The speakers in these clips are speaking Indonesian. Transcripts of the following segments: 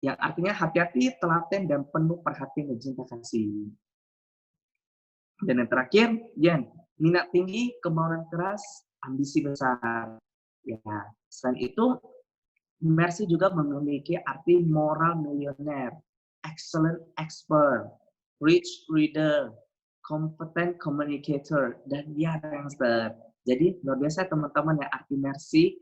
yang artinya hati-hati, telaten, dan penuh perhatian dan cinta kasih. Dan yang terakhir, Jen, minat tinggi, kemauan keras, ambisi besar. Ya, selain itu, Mercy juga memiliki arti moral milioner, excellent expert, rich reader, competent communicator, dan youngster. Jadi luar biasa teman-teman ya arti Mercy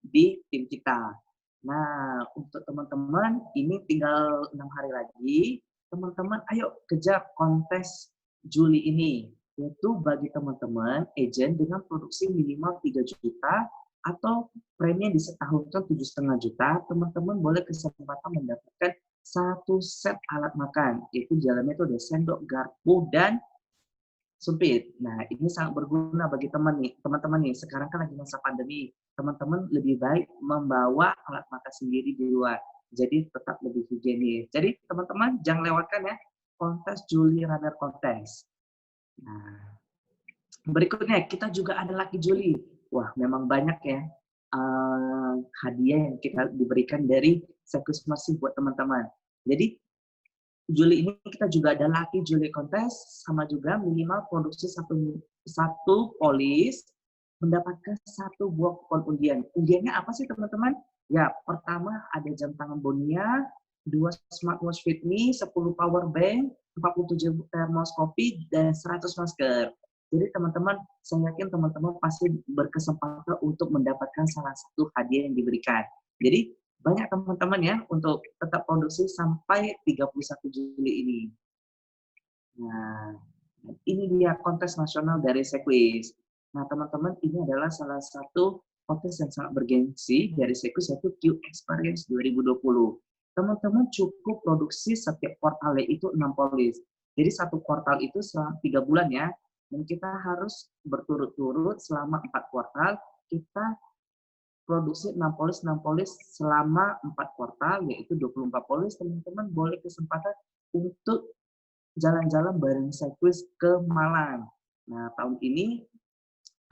di tim kita. Nah, untuk teman-teman, ini tinggal 6 hari lagi. Teman-teman, ayo kejar kontes Juli ini. Yaitu bagi teman-teman, agent dengan produksi minimal 3 juta atau premi di setahun itu 7,5 juta, teman-teman boleh kesempatan mendapatkan satu set alat makan. Yaitu jalannya itu ada sendok, garpu, dan sumpit. Nah, ini sangat berguna bagi teman-teman nih. Sekarang kan lagi masa pandemi. Teman-teman lebih baik membawa alat makan sendiri di luar. Jadi tetap lebih higienis. Jadi teman-teman jangan lewatkan ya kontes Juli Runner Contest. Nah, berikutnya kita juga ada Lucky Juli. Wah, memang banyak ya hadiah yang kita diberikan dari Sekus Masih buat teman-teman. Jadi Juli ini kita juga ada Lucky Juli Contest, sama juga minimal produksi satu polis mendapatkan satu buah kupon undian. Undiannya apa sih teman-teman? Ya, pertama ada jam tangan Bonia, 2 smartwatch Fitme, 10 power bank, 47 termos kopi, dan 100 masker. Jadi teman-teman, saya yakin teman-teman pasti berkesempatan untuk mendapatkan salah satu hadiah yang diberikan. Jadi banyak teman-teman ya untuk tetap produksi sampai 31 Juli ini. Nah, ini dia kontes nasional dari Sekwis. Nah, teman-teman, ini adalah salah satu kontes yang sangat bergengsi dari Sekwis, yaitu Q Experience 2020. Teman-teman cukup produksi setiap kuartalnya itu 6 polis. Jadi satu kuartal itu selama 3 bulan ya, dan kita harus berturut-turut selama 4 kuartal, kita produksi 6 polis selama 4 kuartal, yaitu 24 polis. Teman-teman boleh kesempatan untuk jalan-jalan bareng Sekwis ke Malang. Nah, tahun ini,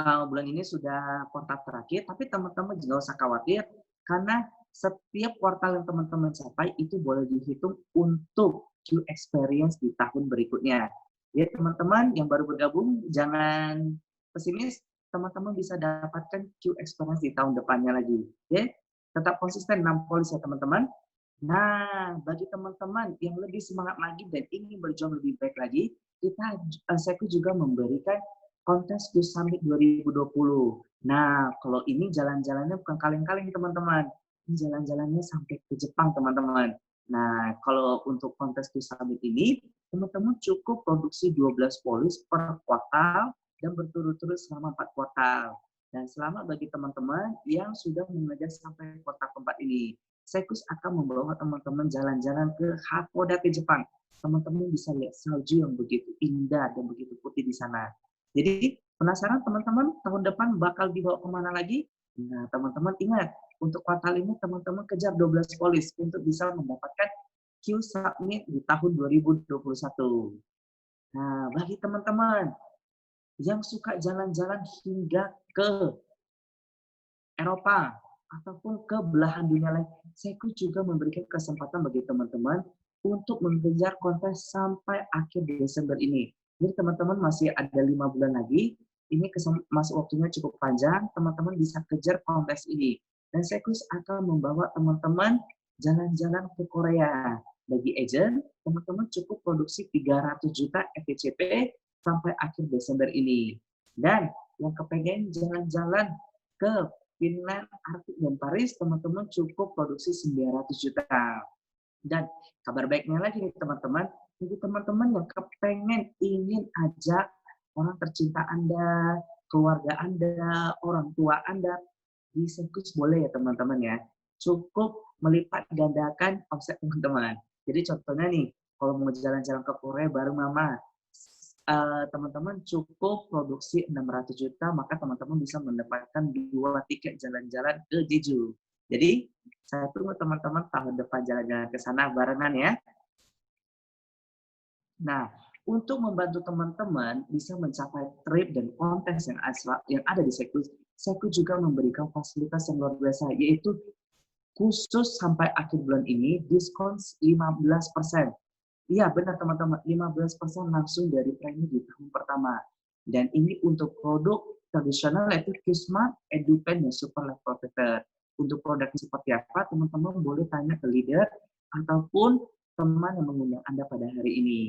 bulan ini sudah kuartal terakhir, tapi teman-teman nggak usah khawatir, karena setiap kuartal yang teman-teman capai itu boleh dihitung untuk Q Experience di tahun berikutnya. Ya, teman-teman yang baru bergabung, jangan pesimis, teman-teman bisa dapatkan Q Experience di tahun depannya lagi. Ya, tetap konsisten 6 polis ya teman-teman. Nah, bagi teman-teman yang lebih semangat lagi dan ingin berjuang lebih baik lagi, saya juga memberikan kontes Q Summit 2020. Nah, kalau ini jalan-jalannya bukan kaleng-kaleng teman-teman. Ini jalan-jalannya sampai ke Jepang teman-teman. Nah, kalau untuk kontes Q Summit ini, teman-teman cukup produksi 12 polis per kuartal dan berturut-turut selama 4 kuartal. Dan selamat bagi teman-teman yang sudah mengejar sampai kuartal keempat ini. Sekus akan membawa teman-teman jalan-jalan ke Hakodate, Jepang. Teman-teman bisa lihat salju yang begitu indah dan begitu putih di sana. Jadi, penasaran teman-teman tahun depan bakal dibawa kemana lagi? Nah, teman-teman ingat, untuk kuartal ini teman-teman kejar 12 polis untuk bisa mendapatkan Q Summit di tahun 2021. Nah, bagi teman-teman yang suka jalan-jalan hingga ke Eropa ataupun ke belahan dunia lain, saya juga memberikan kesempatan bagi teman-teman untuk mengejar kontes sampai akhir Desember ini. Jadi teman-teman masih ada 5 bulan lagi, ini masih waktunya cukup panjang, teman-teman bisa kejar kontes ini. Dan saya akan membawa teman-teman jalan-jalan ke Korea. Bagi agent, teman-teman cukup produksi 300 juta FTCP sampai akhir Desember ini. Dan yang kepengen jalan-jalan ke Finland, Arctic, dan Paris, teman-teman cukup produksi 900 juta. Dan kabar baiknya lagi nih teman-teman, bagi teman-teman yang kepengen ingin ajak orang tercinta Anda, keluarga Anda, orang tua Anda, di Sekus boleh ya teman-teman ya. Cukup melipat gandakan omset teman-teman. Jadi contohnya nih, kalau mau jalan-jalan ke Korea bareng mama, teman-teman cukup produksi 600 juta, maka teman-teman bisa mendapatkan 2 tiket jalan-jalan ke Jeju. Jadi, saya tunggu teman-teman tahun depan jalan-jalan ke sana barengan ya. Nah, untuk membantu teman-teman bisa mencapai trip dan kontes yang ada di Sekus juga memberikan fasilitas yang luar biasa, yaitu Khusus sampai akhir bulan ini, diskon 15%. Iya, benar teman-teman, 15% langsung dari premi di tahun pertama. Dan ini untuk produk tradisional yaitu Qsmart, EduPen, dan Super Life Protector. Untuk produknya seperti apa, teman-teman boleh tanya ke leader ataupun teman yang mengundang Anda pada hari ini.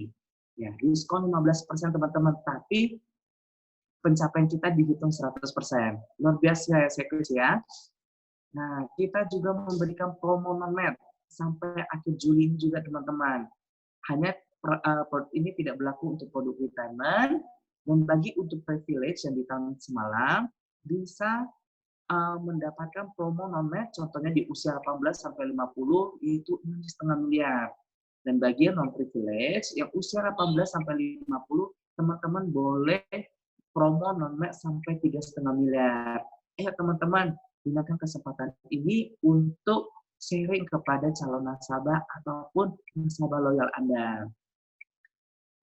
Ya, diskon 15% teman-teman, tapi pencapaian kita dihitung 100%. Luar biasa ya, Sekus ya. Nah, kita juga memberikan promo non-net sampai akhir Juli ini juga teman-teman. Hanya produk ini tidak berlaku untuk produk retirement, dan bagi untuk privilege yang di tahun semalam, bisa mendapatkan promo non-net, contohnya di usia 18 sampai 50, yaitu 6,5 miliar. Dan bagi yang non-privilege, yang usia 18 sampai 50, teman-teman boleh promo non-net sampai 3,5 miliar. Teman-teman, gunakan kesempatan ini untuk sharing kepada calon nasabah ataupun nasabah loyal Anda.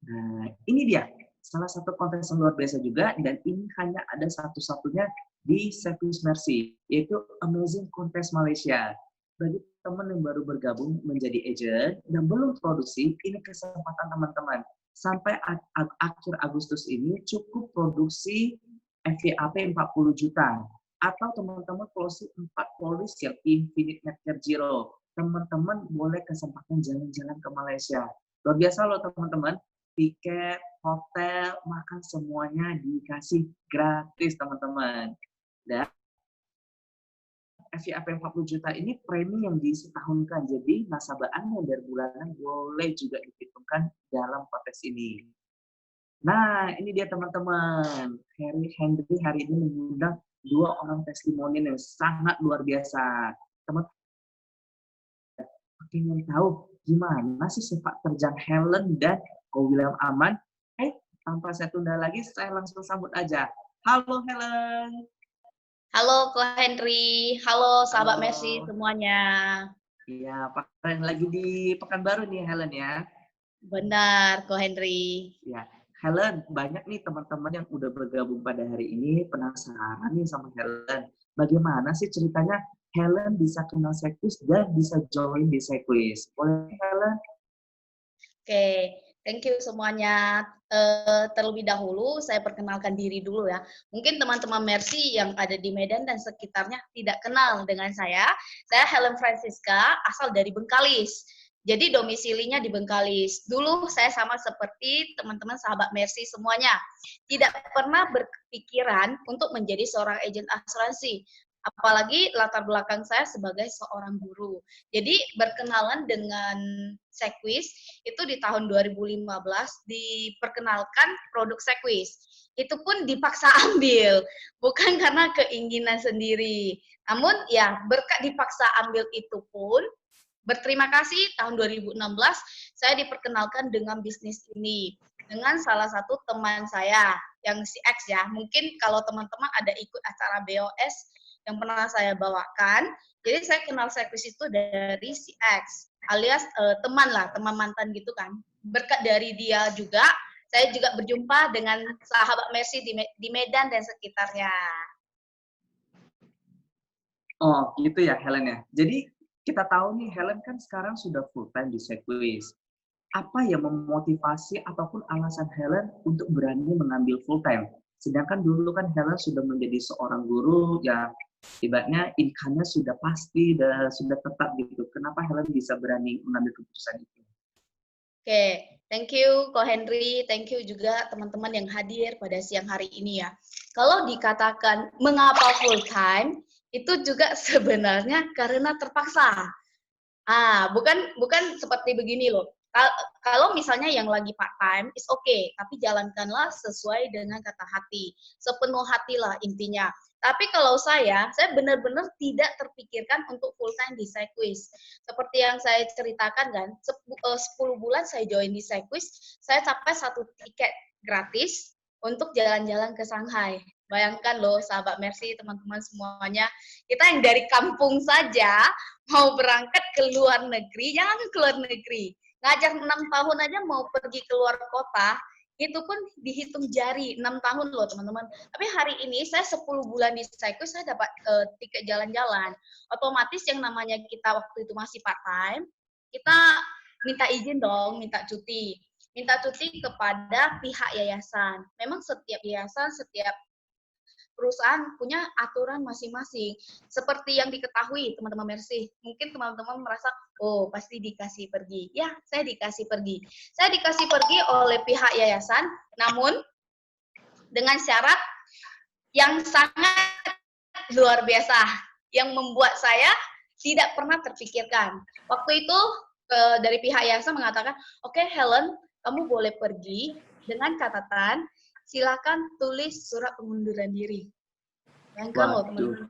Nah, ini dia salah satu konten yang luar biasa juga, dan ini hanya ada satu-satunya di Sekus Mercy, yaitu Amazing Contest Malaysia. Bagi teman yang baru bergabung menjadi agent dan belum produksi, ini kesempatan teman-teman. Sampai akhir Agustus ini cukup produksi FYAP 40 juta. Atau teman-teman closing 4 polis yang Infinite Net Zero. Teman-teman boleh kesempatan jalan-jalan ke Malaysia. Luar biasa loh teman-teman. Tiket, hotel, makan semuanya dikasih gratis teman-teman. Dan FYAP 40 juta ini premi yang disetahunkan. Jadi nasabah Anda dari bulanan boleh juga diperhitungkan dalam konteks ini. Nah, ini dia teman-teman. Henry hari ini mengundang 2 orang testimonial yang sangat luar biasa. Teman-teman ingin tahu gimana sih sepak terjang Helen dan Ko William Aman? Tanpa saya tunda lagi, saya langsung sambut aja. Halo Helen. Halo Ko Henry, halo sahabat Mercy semuanya. Iya, lagi di Pekanbaru nih Helen ya. Benar Ko Henry. Ya, Helen, banyak nih teman-teman yang udah bergabung pada hari ini penasaran nih sama Helen. Bagaimana sih ceritanya Helen bisa kenal Sekus dan bisa join di Sekus? Boleh Helen? Oke, thank you semuanya. Terlebih dahulu saya perkenalkan diri dulu ya. Mungkin teman-teman Mercy yang ada di Medan dan sekitarnya tidak kenal dengan saya. Saya Helen Francisca, asal dari Bengkalis. Jadi domisilinya di Bengkalis. Dulu saya sama seperti teman-teman sahabat Mercy semuanya. Tidak pernah berpikiran untuk menjadi seorang agen asuransi. Apalagi latar belakang saya sebagai seorang guru. Jadi berkenalan dengan Sekwis itu di tahun 2015 diperkenalkan produk Sekwis. Itu pun dipaksa ambil, bukan karena keinginan sendiri. Namun ya berkat dipaksa ambil itu pun, berterima kasih tahun 2016 saya diperkenalkan dengan bisnis ini. Dengan salah satu teman saya, yang si X ya. Mungkin kalau teman-teman ada ikut acara BOS yang pernah saya bawakan, jadi saya kenal Sekwis itu dari si X, alias teman lah, teman mantan gitu kan. Berkat dari dia juga, saya juga berjumpa dengan sahabat Mercy di Medan dan sekitarnya. Oh, gitu ya Helen ya. Jadi kita tahu nih Helen kan sekarang sudah full time di Sekwis. Apa yang memotivasi ataupun alasan Helen untuk berani mengambil full time? Sedangkan dulu kan Helen sudah menjadi seorang guru yang ibaratnya income-nya sudah pasti dan sudah tetap gitu. Kenapa Helen bisa berani mengambil keputusan itu? Oke, thank you Ko Henry, thank you juga teman-teman yang hadir pada siang hari ini ya. Kalau dikatakan mengapa full time, itu juga sebenarnya karena terpaksa. Bukan seperti begini loh. Kalau misalnya yang lagi part time is okay, tapi jalankanlah sesuai dengan kata hati, sepenuh hatilah intinya. Tapi kalau saya benar-benar tidak terpikirkan untuk full time di Sekwis. Seperti yang saya ceritakan kan, 10 bulan saya join di Sekwis, saya capai 1 tiket gratis untuk jalan-jalan ke Shanghai. Bayangkan loh sahabat Mercy, teman-teman semuanya, kita yang dari kampung saja mau berangkat ke luar negeri, jangan ke luar negeri. Ngajar 6 tahun aja mau pergi ke luar kota, itu pun dihitung jari, 6 tahun loh teman-teman. Tapi hari ini saya 10 bulan di Cycwist, saya dapat tiket jalan-jalan. Otomatis yang namanya kita waktu itu masih part time, kita minta izin dong, minta cuti. Minta cuti kepada pihak yayasan. Memang setiap yayasan, setiap perusahaan punya aturan masing-masing. Seperti yang diketahui teman-teman Mercy, mungkin teman-teman merasa, oh pasti dikasih pergi. Ya, saya dikasih pergi. Saya dikasih pergi oleh pihak yayasan, namun dengan syarat yang sangat luar biasa, yang membuat saya tidak pernah terpikirkan. Waktu itu dari pihak yayasan mengatakan, oke, Helen, kamu boleh pergi dengan catatan silakan tulis surat pengunduran diri. Bayangkan loh teman-teman.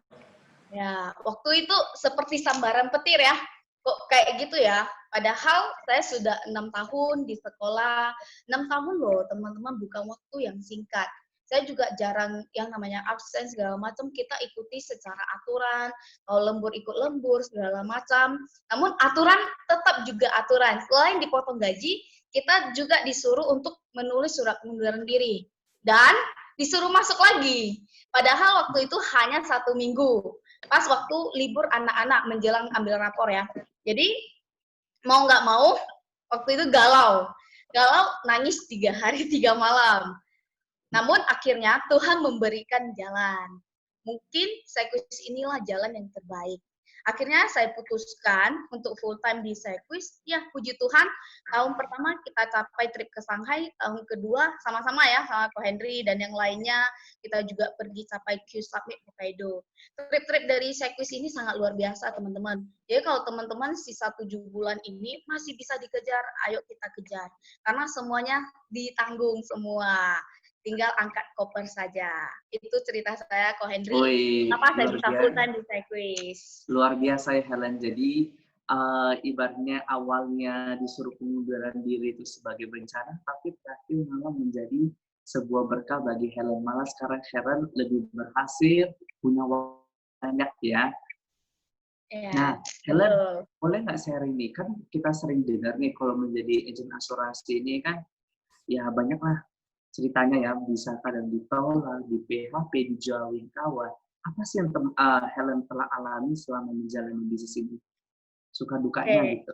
Ya, waktu itu seperti sambaran petir ya. Kok kayak gitu ya? Padahal saya sudah 6 tahun di sekolah. 6 tahun loh teman-teman, bukan waktu yang singkat. Saya juga jarang yang namanya absen segala macam, kita ikuti secara aturan. Kalau lembur ikut lembur segala macam. Namun aturan tetap juga aturan. Selain dipotong gaji, kita juga disuruh untuk menulis surat pengunduran diri. Dan disuruh masuk lagi. Padahal waktu itu hanya 1 minggu. Pas waktu libur anak-anak menjelang ambil rapor ya. Jadi mau nggak mau, waktu itu galau. Galau, nangis 3 hari 3 malam. Namun akhirnya Tuhan memberikan jalan. Mungkin Cycwist inilah jalan yang terbaik. Akhirnya saya putuskan untuk full time di Cycwist. Ya, puji Tuhan, tahun pertama kita capai trip ke Shanghai, tahun kedua sama-sama ya, sama Ko Henry dan yang lainnya, kita juga pergi capai Q Summit Hokkaido. Trip-trip dari Cycwist ini sangat luar biasa, teman-teman. Jadi kalau teman-teman sisa 7 bulan ini masih bisa dikejar, ayo kita kejar. Karena semuanya ditanggung semua. Tinggal angkat koper saja. Itu cerita saya, Ko Henry. Kenapa saya bisa full time di Cycwist? Luar biasa ya Helen. Jadi ibaratnya awalnya disuruh pengunduran diri itu sebagai bencana, tapi terakhir malah menjadi sebuah berkah bagi Helen. Malah sekarang Helen lebih berhasil, punya waktu banyak ya. Nah, Helen, boleh nggak sharing nih? Kan kita sering dengar nih kalau menjadi agen asuransi ini kan, ya banyak lah ceritanya ya, bisa kadang ditolak, di PHP, dijauhin kawan. Apa sih yang Helen telah alami selama menjalani bisnis ini? Suka dukanya gitu.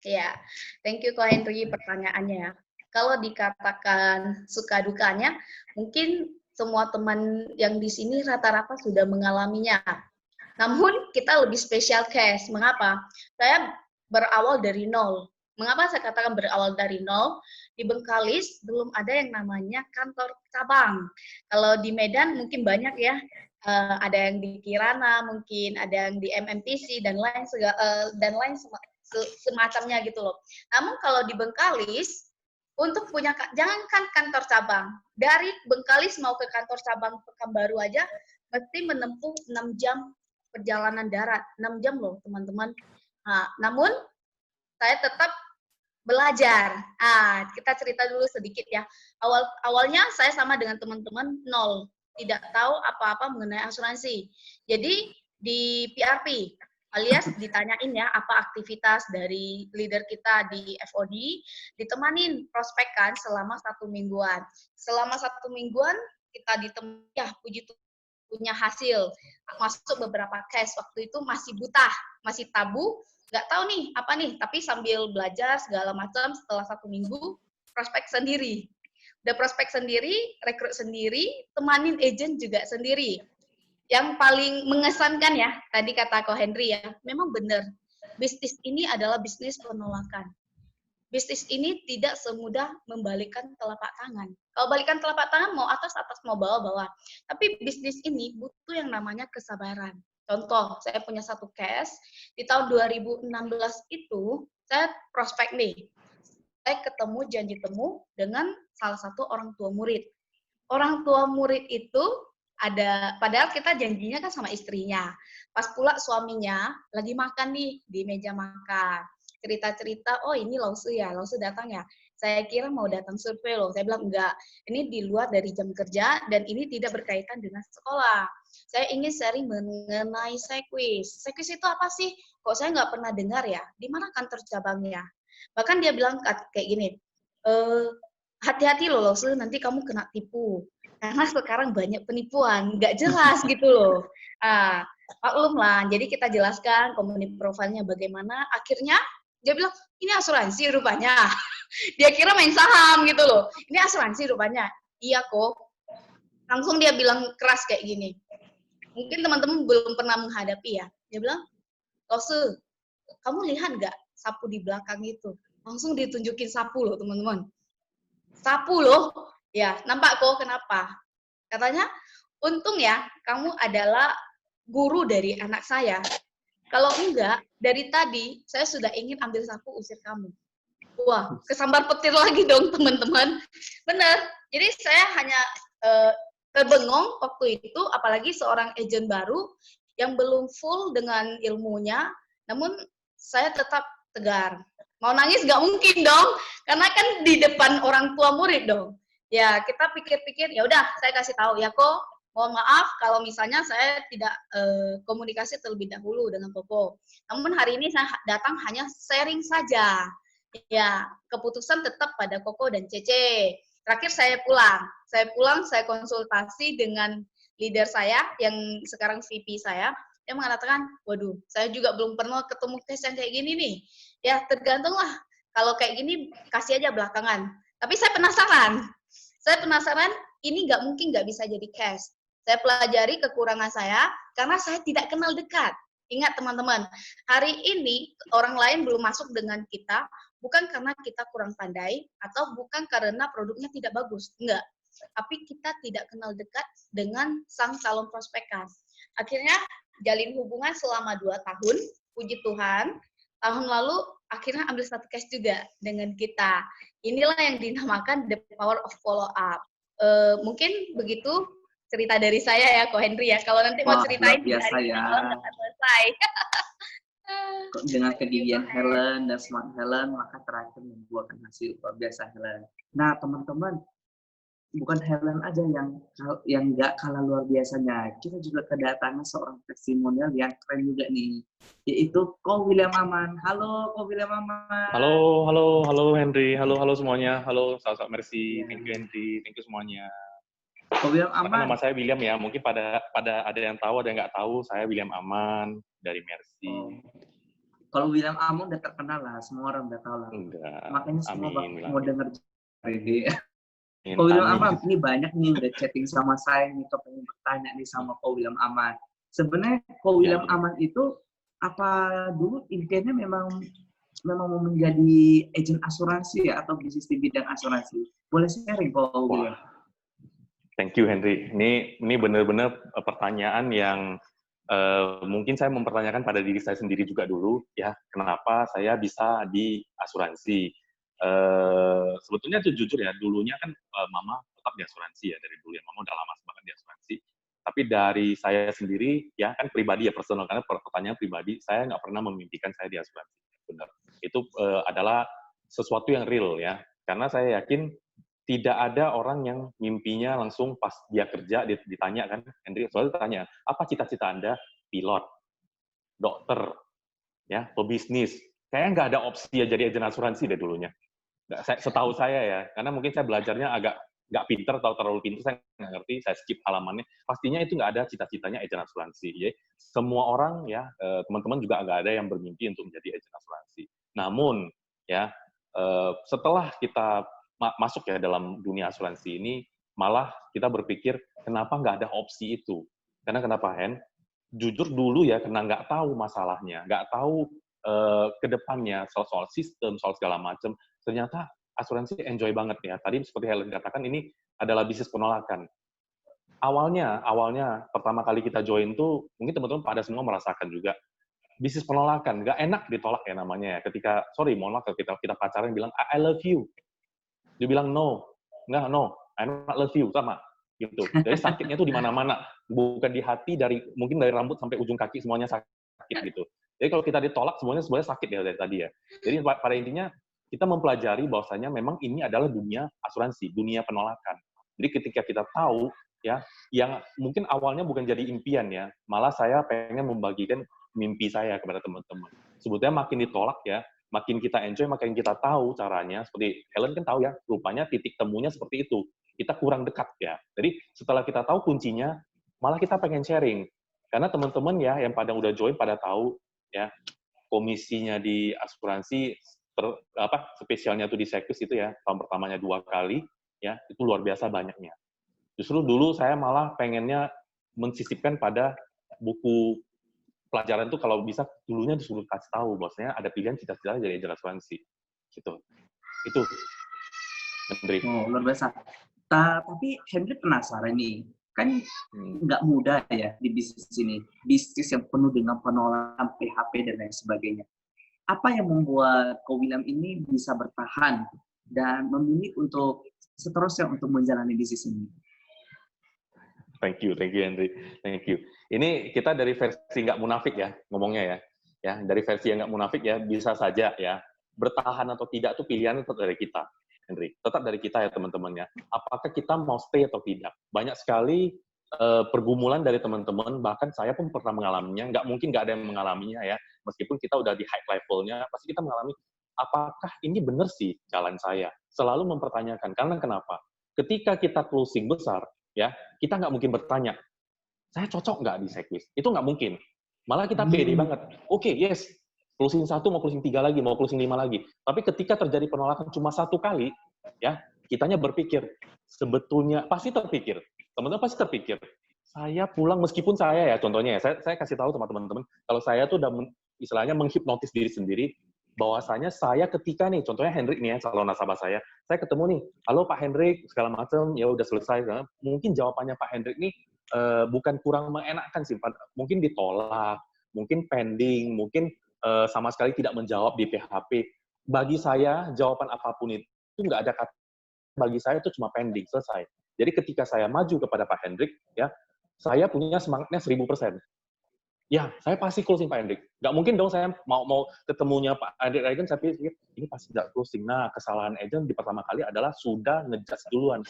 Iya, thank you Ko Henry pertanyaannya ya. Kalau dikatakan suka dukanya, mungkin semua teman yang di sini rata-rata sudah mengalaminya. Namun kita lebih special case. Mengapa? Saya berawal dari nol. Mengapa saya katakan berawal dari nol? Di Bengkalis belum ada yang namanya kantor cabang. Kalau di Medan mungkin banyak ya, ada yang di Kirana, mungkin ada yang di MMTC dan lain semacamnya gitu loh. Namun kalau di Bengkalis, untuk punya, jangankan kantor cabang, dari Bengkalis mau ke kantor cabang Pekanbaru aja mesti menempuh 6 jam perjalanan darat, 6 jam loh teman-teman. Nah, namun saya tetap belajar. Kita cerita dulu sedikit ya. Awalnya saya sama dengan teman-teman nol, tidak tahu apa-apa mengenai asuransi. Jadi di PRP alias ditanyain ya apa aktivitas dari leader kita di FOD, ditemanin prospekkan selama 1 mingguan. Selama 1 mingguan kita ditemani, ya puji Tuhan punya hasil, masuk beberapa case. Waktu itu masih buta, masih tabu, nggak tahu nih apa nih, tapi sambil belajar segala macam, setelah 1 minggu prospek sendiri. Udah prospek sendiri, rekrut sendiri, temanin agent juga sendiri. Yang paling mengesankan ya, tadi kata Ko Henry ya, memang benar, bisnis ini adalah bisnis penolakan. Bisnis ini tidak semudah membalikkan telapak tangan. Kalau balikan telapak tangan mau atas, mau bawah. Tapi bisnis ini butuh yang namanya kesabaran. Contoh, saya punya satu case, di tahun 2016 itu, saya prospek nih. Saya ketemu janji temu dengan salah satu orang tua murid. Orang tua murid itu ada, padahal kita janjinya kan sama istrinya. Pas pula suaminya lagi makan nih di meja makan. Cerita-cerita, oh ini Lausu ya, Lausu datang ya. Saya kira mau datang survei loh. Saya bilang enggak, ini di luar dari jam kerja dan ini tidak berkaitan dengan sekolah. Saya ingin sharing mengenai Cycwist. Cycwist itu apa sih? Kok saya nggak pernah dengar ya? Di mana kantor cabangnya? Bahkan dia bilang kayak gini, hati-hati loh, nanti kamu kena tipu. Karena sekarang banyak penipuan, nggak jelas gitu loh. Ah, maklum lah, jadi kita jelaskan community profile-nya bagaimana. Akhirnya dia bilang, ini asuransi rupanya. Dia kira main saham gitu loh. Ini asuransi rupanya. Iya kok. Langsung dia bilang keras kayak gini. Mungkin teman-teman belum pernah menghadapi ya. Dia bilang, Lose, kamu lihat nggak sapu di belakang itu? Langsung ditunjukin sapu loh teman-teman. Sapu loh. Ya, nampak kok kenapa? Katanya, untung ya kamu adalah guru dari anak saya. Kalau enggak, dari tadi saya sudah ingin ambil sapu usir kamu. Wah, kesambar petir lagi dong teman-teman. Benar. Jadi saya hanya terbengong waktu itu, apalagi seorang agent baru yang belum full dengan ilmunya, namun saya tetap tegar. Mau nangis nggak mungkin dong, karena kan di depan orang tua murid dong. Ya, kita pikir-pikir, ya udah saya kasih tahu ya kok, mohon maaf kalau misalnya saya tidak komunikasi terlebih dahulu dengan Popo. Namun hari ini saya datang hanya sharing saja. Ya, keputusan tetap pada Koko dan Cece. Terakhir saya pulang, saya konsultasi dengan leader saya yang sekarang VP saya. Dia mengatakan, waduh, saya juga belum pernah ketemu case yang kayak gini nih. Ya, tergantung lah. Kalau kayak gini, kasih aja belakangan. Tapi saya penasaran, ini nggak mungkin nggak bisa jadi cash. Saya pelajari kekurangan saya, karena saya tidak kenal dekat. Ingat teman-teman, hari ini orang lain belum masuk dengan kita, bukan karena kita kurang pandai, atau bukan karena produknya tidak bagus. Enggak. Tapi kita tidak kenal dekat dengan sang calon prospekan. Akhirnya, jalin hubungan selama 2 tahun, puji Tuhan, tahun lalu akhirnya ambil satu case juga dengan kita. Inilah yang dinamakan the power of follow up. Mungkin begitu cerita dari saya ya, Ko Henry ya. Kalau nanti mau ceritain di hari ini malam nggak akan selesai. Dengan kedirian Helen dan smart Helen, maka terakhir membuahkan hasil luar biasa Helen. Nah, teman-teman, bukan Helen aja yang nggak kalah luar biasanya. Kita juga kedatangan seorang testimonial yang keren juga nih, yaitu Ko William Aman. Halo, Ko William Aman. Halo Henry. Halo semuanya. Halo sahabat Mercy. Thank you Henry. Thank you semuanya. Ko William Aman. Nama saya William ya. Mungkin pada ada yang tahu, ada yang nggak tahu. Saya William Aman dari Mercy. Kalau William Aman udah terkenal lah, semua orang udah tahu lah. Enggak. Makanya semua mau denger ini. Ko William Aman, ini banyak nih udah chatting sama saya nih, pengen bertanya nih sama Ko William Aman. Sebenarnya Ko William Aman itu apa dulu impiannya memang mau menjadi agen asuransi ya, atau bisnis di bidang asuransi? Boleh sharing Ko William? Thank you Henry. Ini benar-benar pertanyaan yang mungkin saya mempertanyakan pada diri saya sendiri juga dulu ya, kenapa saya bisa di asuransi. Sebetulnya jujur ya, dulunya kan Mama tetap di asuransi ya, dari dulu ya, Mama udah lama banget di asuransi. Tapi dari saya sendiri ya, kan pribadi ya, personal, karena pertanyaan pribadi, saya nggak pernah memimpikan saya di asuransi. Benar. Itu adalah sesuatu yang real ya, karena saya yakin tidak ada orang yang mimpinya langsung pas dia kerja, ditanya kan, Henry, soalnya tanya, apa cita-cita Anda? Pilot, dokter, ya, pebisnis. Kayaknya nggak ada opsi ya jadi agen asuransi deh dulunya. Setahu saya ya, karena mungkin saya belajarnya agak nggak pinter atau terlalu pinter, saya nggak ngerti, saya skip halamannya. Pastinya itu nggak ada cita-citanya agen asuransi. Ya. Semua orang ya, teman-teman juga nggak ada yang bermimpi untuk menjadi agen asuransi. Namun ya, setelah kita masuk ya dalam dunia asuransi ini, malah kita berpikir kenapa nggak ada opsi itu? Karena kenapa Hen? Jujur dulu ya, karena nggak tahu masalahnya, nggak tahu ke depannya soal sistem, soal segala macam. Ternyata asuransi enjoy banget ya. Tadi seperti Helen katakan, ini adalah bisnis penolakan. Awalnya pertama kali kita join tuh, mungkin teman-teman pada semua merasakan juga bisnis penolakan, nggak enak ditolak ya namanya ya. Ketika mohon maaf, kita pacaran bilang I love you. Dia bilang no, I not love you, sama gitu. Jadi sakitnya tuh di mana-mana, bukan di hati, mungkin dari rambut sampai ujung kaki semuanya sakit gitu. Jadi kalau kita ditolak semuanya sakit ya dari tadi ya. Jadi pada intinya kita mempelajari bahwasanya memang ini adalah dunia asuransi, dunia penolakan. Jadi ketika kita tahu ya, yang mungkin awalnya bukan jadi impian ya, malah saya pengen membagikan mimpi saya kepada teman-teman. Sebetulnya makin ditolak ya, makin kita enjoy, makin kita tahu caranya. Seperti Helen kan tahu ya, rupanya titik temunya seperti itu. Kita kurang dekat ya. Jadi setelah kita tahu kuncinya, malah kita pengen sharing. Karena teman-teman ya yang pada udah join pada tahu ya, komisinya di asuransi spesialnya tuh di Sekus itu ya, tahun pertamanya 2 kali ya, itu luar biasa banyaknya. Justru dulu saya malah pengennya mensisipkan pada buku pelajaran itu kalau bisa dulunya disuruh kasih tahu bahwasanya ada pilihan cita-cita jadi agent asuransi gitu. Itu Hendrik. Oh, luar biasa. Tapi Hendrik penasaran nih, kan nggak mudah ya di bisnis ini, bisnis yang penuh dengan penolakan, PHP dan lain sebagainya. Apa yang membuat Ko William ini bisa bertahan dan memilih untuk seterusnya untuk menjalani bisnis ini? Thank you Henry. Thank you. Ini kita dari versi nggak munafik ya ngomongnya ya. Ya, dari versi yang nggak munafik ya, bisa saja ya bertahan atau tidak itu pilihan tetap dari kita, Henry. Tetap dari kita ya teman-teman ya. Apakah kita mau stay atau tidak? Banyak sekali pergumulan dari teman-teman, bahkan saya pun pernah mengalaminya. Nggak mungkin nggak ada yang mengalaminya ya. Meskipun kita udah di high levelnya, pasti kita mengalami. Apakah ini benar sih jalan saya? Selalu mempertanyakan. Karena kenapa? Ketika kita closing besar, ya kita nggak mungkin bertanya, saya cocok nggak di Sekwis? Itu nggak mungkin. Malah kita pede banget. Oke, yes, closing 1, mau closing 3 lagi, mau closing 5 lagi. Tapi ketika terjadi penolakan cuma 1 kali, ya kitanya berpikir, sebetulnya pasti terpikir. Teman-teman pasti terpikir. Saya pulang, meskipun saya ya, contohnya ya, saya kasih tahu sama teman-teman, kalau saya tuh udah istilahnya menghipnotis diri sendiri, bahwasanya saya ketika nih, contohnya Hendrik nih ya, calon nasabah saya ketemu nih, halo Pak Hendrik, segala macam, ya udah selesai. Mungkin jawabannya Pak Hendrik nih bukan kurang mengenakan sih, mungkin ditolak, mungkin pending, mungkin sama sekali tidak menjawab di PHP. Bagi saya, jawaban apapun itu nggak ada kata, bagi saya itu cuma pending, selesai. Jadi ketika saya maju kepada Pak Hendrik, ya, saya punya semangatnya 1000%. Ya, saya pasti closing Pak Hendrik. Nggak mungkin dong saya mau ketemunya Pak Hendrik Regen, saya pikir, ini pasti nggak closing. Nah, kesalahan agent di pertama kali adalah sudah ngejudge duluan.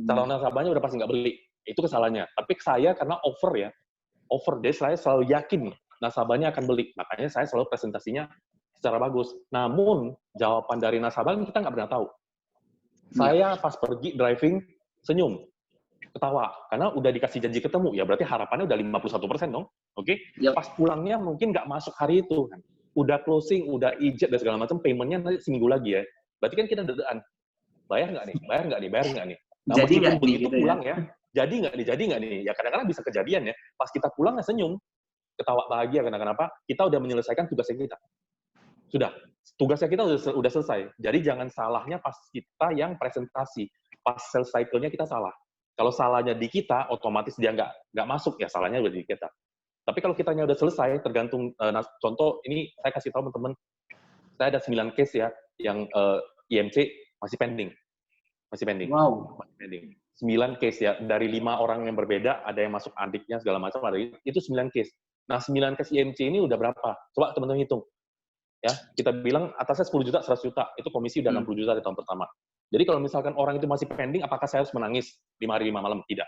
Calon nasabahnya udah pasti nggak beli. Itu kesalahannya. Tapi saya karena over, jadi saya selalu yakin nasabahnya akan beli. Makanya saya selalu presentasinya secara bagus. Namun, jawaban dari nasabah kita nggak pernah tahu. Saya pas pergi driving, senyum, ketawa. Karena udah dikasih janji ketemu, ya berarti harapannya udah 51% dong. Oke? Yep. Pas pulangnya mungkin nggak masuk hari itu. Udah closing, udah ijat dan segala macam, payment-nya nanti seminggu lagi ya. Berarti kan kita deg-degan. Bayar nggak nih? Nah, jadi meskipun nggak begitu gitu pulang ya, jadi nggak nih? Ya kadang-kadang bisa kejadian ya. Pas kita pulang ya senyum, ketawa bahagia. Kenapa? Kita udah menyelesaikan tugasnya kita. Sudah, tugasnya kita udah selesai. Jadi jangan salahnya pas kita yang presentasi. Pas sales cycle-nya kita salah. Kalau salahnya di kita, otomatis dia nggak masuk, ya salahnya udah di kita. Tapi kalau kitanya udah selesai, tergantung, contoh, ini saya kasih tahu teman-teman, saya ada 9 case ya, yang IMC masih pending. Wow. Masih pending. 9 case ya, dari 5 orang yang berbeda, ada yang masuk adiknya, segala macam, ada itu 9 case. Nah, 9 case IMC ini udah berapa? Coba teman-teman hitung. Ya, kita bilang atasnya 10 juta, 100 juta, itu komisi udah 60 juta di tahun pertama. Jadi kalau misalkan orang itu masih pending, apakah saya harus menangis 5 hari 5 malam? Tidak.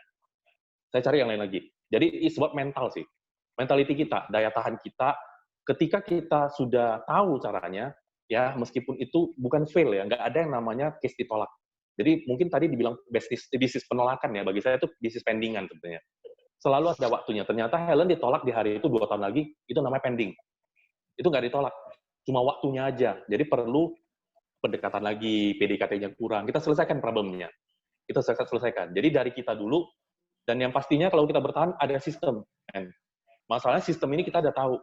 Saya cari yang lain lagi. Jadi, sebab mental sih. Mentality kita, daya tahan kita, ketika kita sudah tahu caranya, ya meskipun itu bukan fail ya, nggak ada yang namanya case ditolak. Jadi mungkin tadi dibilang bisnis penolakan ya, bagi saya itu bisnis pendingan sebenarnya. Selalu ada waktunya. Ternyata Helen ditolak di hari itu 2 tahun lagi, itu namanya pending. Itu nggak ditolak. Cuma waktunya aja. Jadi perlu pendekatan lagi, PDKT-nya kurang. Kita selesaikan problemnya. Kita selesaikan. Jadi dari kita dulu, dan yang pastinya kalau kita bertahan, ada sistem. Masalahnya sistem ini kita udah tahu.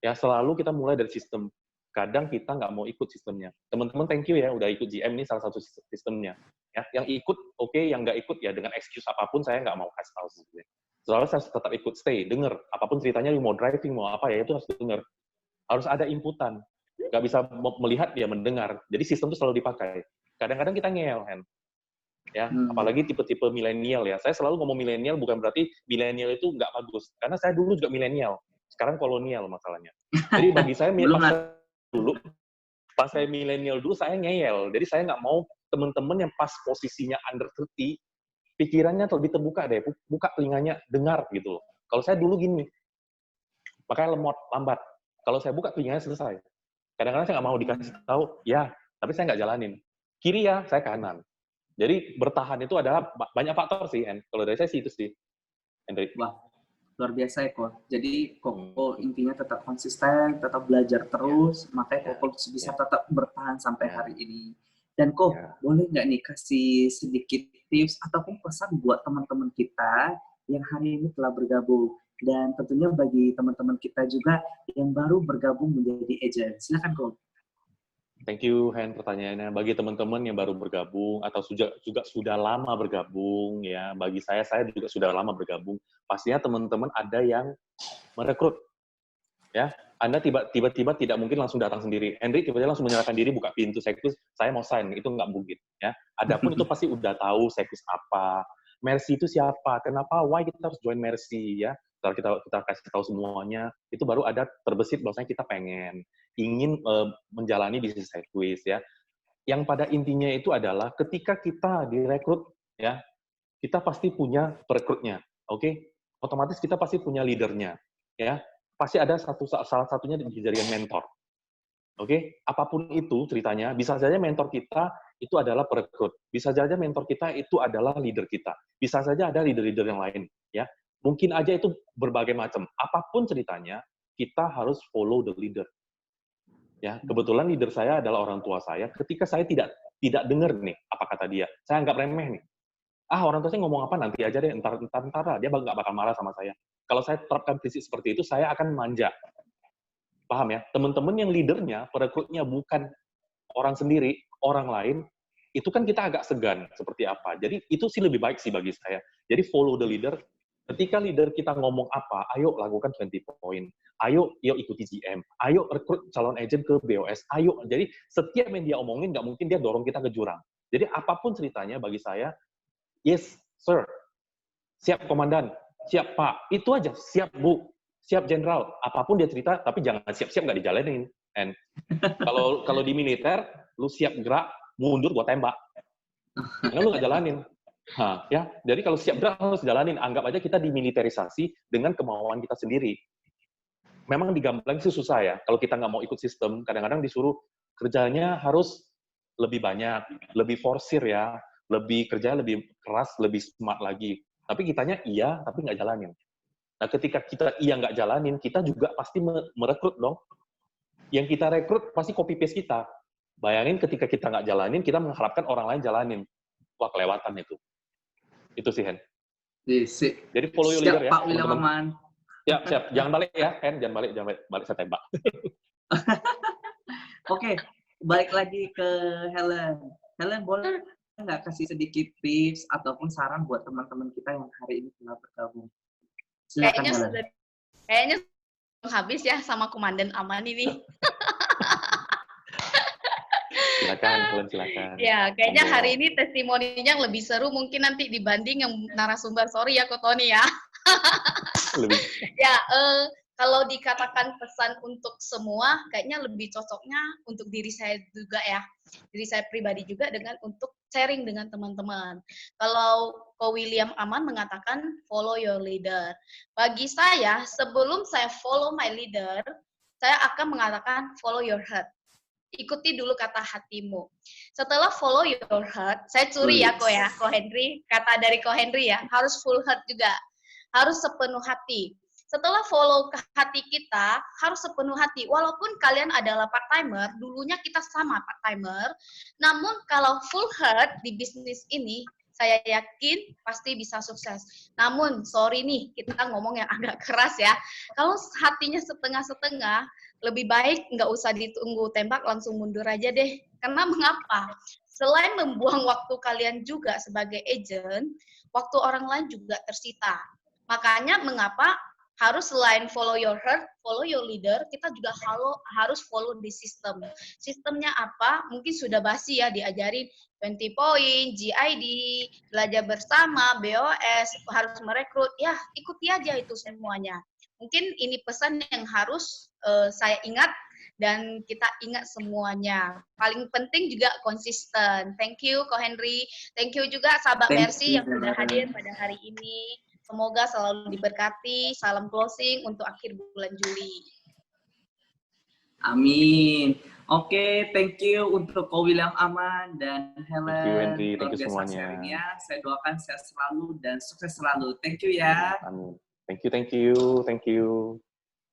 Ya, selalu kita mulai dari sistem. Kadang kita nggak mau ikut sistemnya. Teman-teman, thank you ya, udah ikut GM ini salah satu sistemnya. Ya, yang ikut, oke, yang nggak ikut ya dengan excuse apapun, saya nggak mau kasih tahu sebenarnya. Soalnya saya tetap ikut, stay, denger. Apapun ceritanya, mau driving, mau apa ya, itu harus denger. Harus ada inputan. Nggak bisa melihat, ya mendengar. Jadi sistem itu selalu dipakai. Kadang-kadang kita ngeyel, ya, apalagi tipe-tipe milenial ya. Saya selalu ngomong milenial bukan berarti milenial itu nggak bagus. Karena saya dulu juga milenial. Sekarang kolonial masalahnya. Jadi bagi saya, pas saya milenial dulu, saya ngeyel. Jadi saya nggak mau teman-teman yang pas posisinya under 30, pikirannya lebih terbuka deh. Buka telinganya, dengar gitu loh. Kalau saya dulu gini, makanya lambat. Kalau saya buka telinganya selesai. Kadang-kadang saya nggak mau dikasih tahu, ya, tapi saya nggak jalanin. Kiri ya, saya kanan. Jadi bertahan itu adalah banyak faktor sih, kalau dari saya sih itu sih, Hendrik. Wah, luar biasa ya, Ko. Jadi, Koko intinya tetap konsisten, tetap belajar terus, makanya Koko bisa tetap bertahan sampai hari ini. Dan Ko, boleh nggak nih kasih sedikit tips ataupun pesan buat teman-teman kita yang hari ini telah bergabung? Dan tentunya bagi teman-teman kita juga yang baru bergabung menjadi agent. Silakan, Ko. Thank you, Hen, pertanyaannya. Bagi teman-teman yang baru bergabung atau juga sudah lama bergabung, ya, bagi saya juga sudah lama bergabung. Pastinya teman-teman ada yang merekrut, ya. Anda tiba-tiba tidak mungkin langsung datang sendiri. Henry tiba-tiba langsung menyerahkan diri, buka pintu Sekus, saya mau sign, itu nggak mungkin, ya. Adapun itu pasti udah tahu Sekus apa, Mercy itu siapa, kenapa, why kita harus join Mercy, ya. Setelah kita kasih tahu semuanya, itu baru ada terbesit bahwasanya kita ingin menjalani bisnis Sekus, ya. Yang pada intinya itu adalah ketika kita direkrut, ya, kita pasti punya perekrutnya, oke? Otomatis kita pasti punya leadernya, ya. Pasti ada salah satunya dijadikan mentor, oke? Apapun itu ceritanya, bisa saja mentor kita itu adalah perekrut, bisa saja mentor kita itu adalah leader kita, bisa saja ada leader-leader yang lain, ya. Mungkin aja itu berbagai macam. Apapun ceritanya, kita harus follow the leader. Ya, kebetulan leader saya adalah orang tua saya. Ketika saya tidak dengar nih apa kata dia, saya anggap remeh nih. Orang tua saya ngomong apa nanti aja deh, entar lah, dia nggak bakal marah sama saya. Kalau saya terapkan prinsip seperti itu, saya akan manja. Paham ya? Teman-teman yang leadernya, perekrutnya bukan orang sendiri, orang lain, itu kan kita agak segan seperti apa. Jadi itu sih lebih baik sih bagi saya. Jadi follow the leader. Ketika leader kita ngomong apa, ayo lakukan 20 point. Ayo ikuti GM. Ayo rekrut calon agent ke BOS. Ayo. Jadi setiap yang dia omongin, nggak mungkin dia dorong kita ke jurang. Jadi apapun ceritanya bagi saya, yes, sir. Siap, komandan. Siap, Pak. Itu aja. Siap, Bu. Siap, jenderal. Apapun dia cerita, tapi jangan siap-siap nggak dijalanin. And kalau di militer, lu siap gerak, mundur, gua tembak. Karena lu nggak jalanin. Ya, jadi kalau siap gerak harus jalanin. Anggap aja kita dimiliterisasi dengan kemauan kita sendiri. Memang di Gambleng sih susah ya. Kalau kita nggak mau ikut sistem, kadang-kadang disuruh kerjanya harus lebih banyak, lebih forsir ya, kerja lebih keras, lebih smart lagi. Tapi kitanya iya, tapi nggak jalanin. Nah, ketika kita iya nggak jalanin, kita juga pasti merekrut dong. Yang kita rekrut pasti copy paste kita. Bayangin ketika kita nggak jalanin, kita mengharapkan orang lain jalanin. Wah, kelewatan itu. Itu sih, Hen. Jadi follow your leader ya. Pak William Aman. Siap. Jangan balik ya, Hen. Jangan balik saya tembak. Oke, balik lagi ke Helen. Helen, boleh nggak kasih sedikit tips ataupun saran buat teman-teman kita yang hari ini telah bergabung? Silakan, Helen. Kayaknya habis ya sama Komandan Aman ini. Silakan. Ya, kayaknya hari ini testimoninya lebih seru mungkin nanti dibanding yang narasumber. Sorry ya, Ko Tony ya. Ya, kalau dikatakan pesan untuk semua, kayaknya lebih cocoknya untuk diri saya juga ya. Diri saya pribadi juga dengan untuk sharing dengan teman-teman. Kalau Ko William Aman mengatakan follow your leader. Bagi saya, sebelum saya follow my leader, saya akan mengatakan follow your heart. Ikuti dulu kata hatimu. Setelah follow your heart, saya curi ya, Ko Henry. Kata dari Ko Henry ya, harus full heart juga. Harus sepenuh hati. Setelah follow ke hati kita, harus sepenuh hati. Walaupun kalian adalah part-timer, dulunya kita sama part-timer, namun kalau full heart di bisnis ini, saya yakin pasti bisa sukses. Namun, sorry nih, kita ngomong yang agak keras ya. Kalau hatinya setengah-setengah, lebih baik nggak usah ditunggu tembak, langsung mundur aja deh. Karena mengapa? Selain membuang waktu kalian juga sebagai agent, waktu orang lain juga tersita. Makanya mengapa harus selain follow your heart, follow your leader, kita juga harus follow di sistem. Sistemnya apa? Mungkin sudah basi ya, diajarin 20 point, GID, belajar bersama, BOS, harus merekrut. Ya, ikuti aja itu semuanya. Mungkin ini pesan yang harus saya ingat dan kita ingat semuanya. Paling penting juga konsisten. Thank you, Ko Henry. Thank you juga sahabat Mercy yang sudah hadir pada hari ini. Semoga selalu diberkati. Salam closing untuk akhir bulan Juli. Amin. Oke, thank you untuk Ko William Aman dan Thank you, Helen. Henry. Luar Thank you biasa semuanya. sharingnya. Saya doakan sehat selalu dan sukses selalu. Thank you ya. Amin. Thank you, thank you, thank you.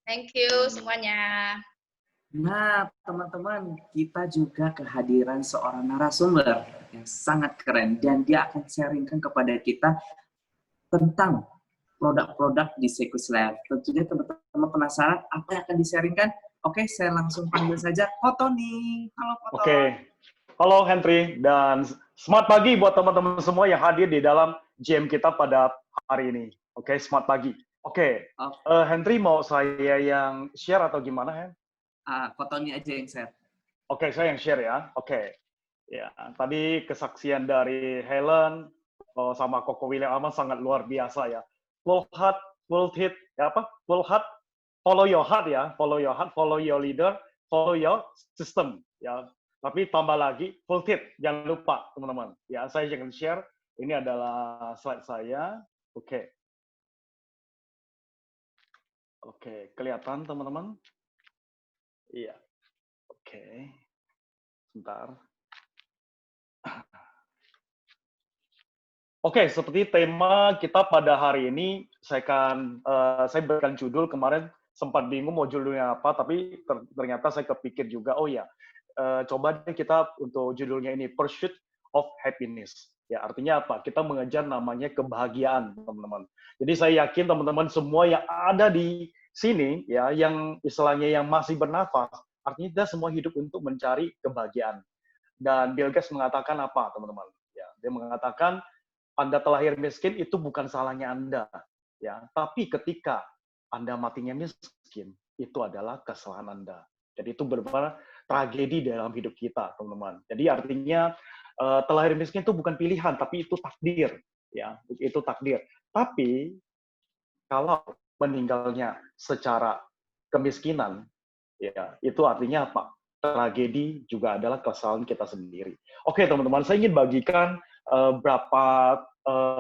Thank you semuanya. Nah, teman-teman, kita juga kehadiran seorang narasumber yang sangat keren dan dia akan sharingkan kepada kita tentang produk-produk di Sekus Lab. Tentunya teman-teman penasaran apa yang akan di-sharingkan? Oke, saya langsung panggil saja Ko Tony. Halo Ko Tony. Oke, halo Henry dan semangat pagi buat teman-teman semua yang hadir di dalam jam kita pada hari ini. Oke, semangat pagi. Oke, Henry mau saya yang share atau gimana, Hen? Ko Tony aja yang share. Oke, saya yang share ya. Oke, ya tadi kesaksian dari Helen sama Koko William Aman sangat luar biasa ya. Full heart, full hit, ya apa? Full heart, follow your heart ya, follow your heart, follow your leader, follow your system ya. Tapi tambah lagi full hit, jangan lupa teman-teman. Ya, saya jangan share. Ini adalah slide saya. Oke. Oke, kelihatan teman-teman? Iya. Oke. Sebentar. Oke, seperti tema kita pada hari ini, saya berikan judul kemarin sempat bingung mau judulnya apa, tapi ternyata saya kepikir juga, oh ya, coba deh kita untuk judulnya ini Pursuit of Happiness. Ya, artinya apa? Kita mengejar namanya kebahagiaan, teman-teman. Jadi saya yakin teman-teman semua yang ada di sini, ya, yang istilahnya yang masih bernafas, artinya kita semua hidup untuk mencari kebahagiaan. Dan Bill Gates mengatakan apa, teman-teman? Ya, dia mengatakan Anda terlahir miskin itu bukan salahnya Anda, ya. Tapi ketika Anda matinya miskin, itu adalah kesalahan Anda. Jadi itu benar-benar tragedi dalam hidup kita, teman-teman. Jadi artinya terlahir miskin itu bukan pilihan, tapi itu takdir, ya. Itu takdir. Tapi kalau meninggalnya secara kemiskinan, ya, itu artinya apa? Tragedi juga adalah kesalahan kita sendiri. Oke, teman-teman, saya ingin bagikan berapa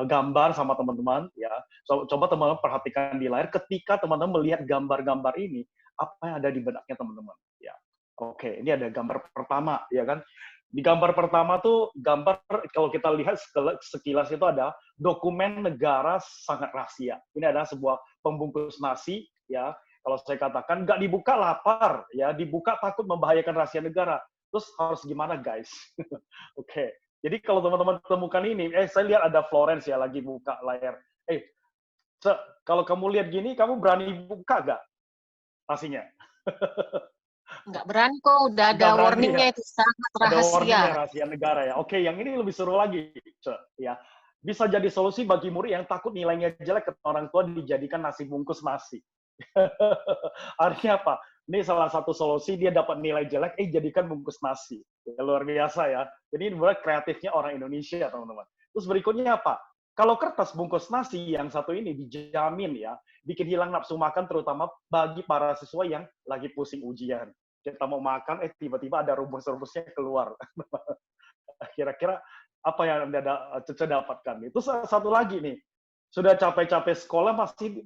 gambar sama teman-teman, ya. Coba teman-teman perhatikan di layar. Ketika teman-teman melihat gambar-gambar ini, apa yang ada di benaknya teman-teman? Ya, oke. Ini ada gambar pertama, ya kan? Di gambar pertama tuh gambar kalau kita lihat sekilas itu ada dokumen negara sangat rahasia. Ini adalah sebuah pembungkus nasi, ya. Kalau saya katakan nggak dibuka lapar, ya, dibuka takut membahayakan rahasia negara. Terus harus gimana, guys? Oke. Jadi kalau teman-teman temukan ini, saya lihat ada Florence ya lagi buka layar. Kalau kamu lihat gini, kamu berani buka nggak nasinya? Nggak berani kok, udah ada warningnya, itu sangat rahasia. Ada warningnya rahasia negara ya. Oke, yang ini lebih seru lagi, ya. Bisa jadi solusi bagi murid yang takut nilainya jelek ke orang tua dijadikan nasi bungkus nasi. Artinya apa? Ini salah satu solusi, dia dapat nilai jelek, jadikan bungkus nasi. Ya, luar biasa ya. Jadi ini benar kreatifnya orang Indonesia, teman-teman. Terus berikutnya apa? Kalau kertas bungkus nasi yang satu ini dijamin ya, bikin hilang nafsu makan terutama bagi para siswa yang lagi pusing ujian. Kita mau makan, tiba-tiba ada rumus-rumusnya keluar. Kira-kira apa yang Anda dapatkan? Itu satu lagi nih. Sudah capek-capek sekolah masih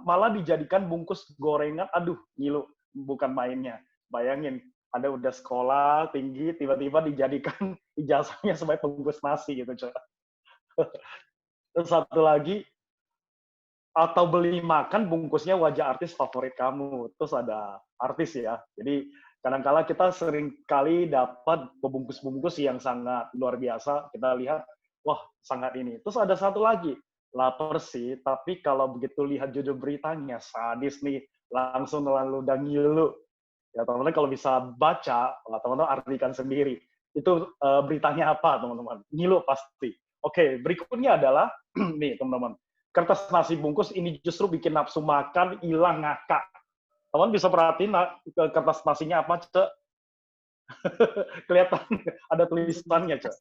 malah dijadikan bungkus gorengan. Aduh, ngilu, bukan mainnya. Bayangin, Anda udah sekolah tinggi, tiba-tiba dijadikan ijazahnya sebagai bungkus nasi gitu, coba. Terus satu lagi, atau beli makan bungkusnya wajah artis favorit kamu. Terus ada artis ya. Jadi kadang-kala kita sering kali dapat pembungkus-bungkus yang sangat luar biasa. Kita lihat, wah sangat ini. Terus ada satu lagi, lapar sih, tapi kalau begitu lihat judul beritanya, sadis nih, langsung lalu dan ngilu. Ya teman-teman kalau bisa baca, teman-teman artikan sendiri. Itu beritanya apa teman-teman? Ngilu pasti. Oke, berikutnya adalah, nih teman-teman, kertas nasi bungkus ini justru bikin nafsu makan, hilang ngakak. Teman bisa perhatiin kertas nasinya apa, Cek? Kelihatan ada tulisannya, Cek.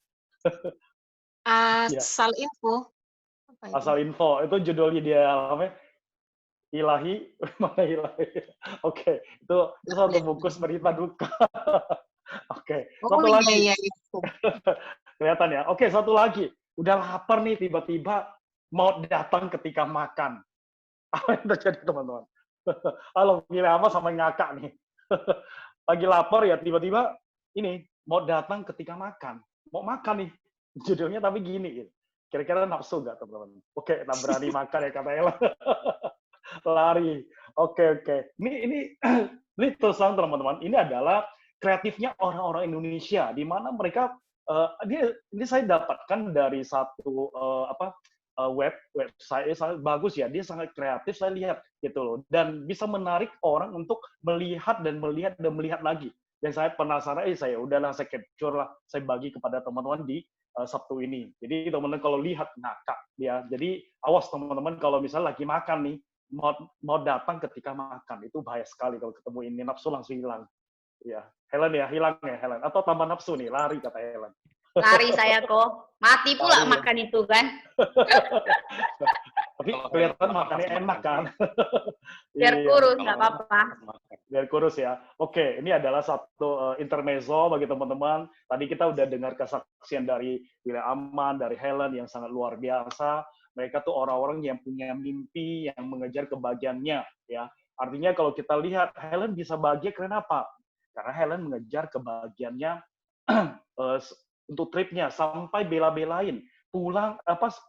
Asal info. Asal info, itu judulnya dia apa? Ilahi, mana ilahi? Oke, itu satu bungkus berita duka. Oke, satu lagi. Iya. Kelihatan ya. Oke, satu lagi. Udah lapar nih, tiba-tiba mau datang ketika makan. Apa yang terjadi, teman-teman? Halo, Wilama sama ngakak nih. lagi lapar ya tiba-tiba ini mau datang ketika makan. Mau makan nih. Judulnya tapi gini gitu. Kira-kira nafsu nggak teman-teman? Oke, tak berani makan ya kata Ella. Lari. Oke. Ini terus terang teman-teman, ini adalah kreatifnya orang-orang Indonesia di mana mereka ini saya dapatkan dari satu website bagus ya, dia sangat kreatif saya lihat gitu loh, dan bisa menarik orang untuk melihat lagi. Dan saya penasaran, saya udahlah saya capture lah, saya bagi kepada teman-teman di Sabtu ini. Jadi teman-teman kalau lihat ngakak ya. Jadi awas teman-teman kalau misalnya lagi makan nih, mau datang ketika makan itu bahaya sekali kalau ketemu ini, nafsu langsung hilang. Ya, Helen ya, hilang ya Helen. Atau tambah nafsu nih, lari kata Helen. Lari saya kok. Mati pula Lari, ya. makan itu kan. Tapi kelihatan makannya enak kan. Biar Iya, kurus, nggak apa-apa. biar kurus ya. Oke, ini adalah satu intermezzo bagi teman-teman. Tadi kita udah dengar kesaksian dari William Aman, dari Helen yang sangat luar biasa. Mereka tuh orang-orang yang punya mimpi, yang mengejar kebahagiaannya. Ya, artinya kalau kita lihat Helen bisa bahagia karena apa? Karena Helen mengejar kebahagiaannya untuk tripnya sampai bela-belain pulang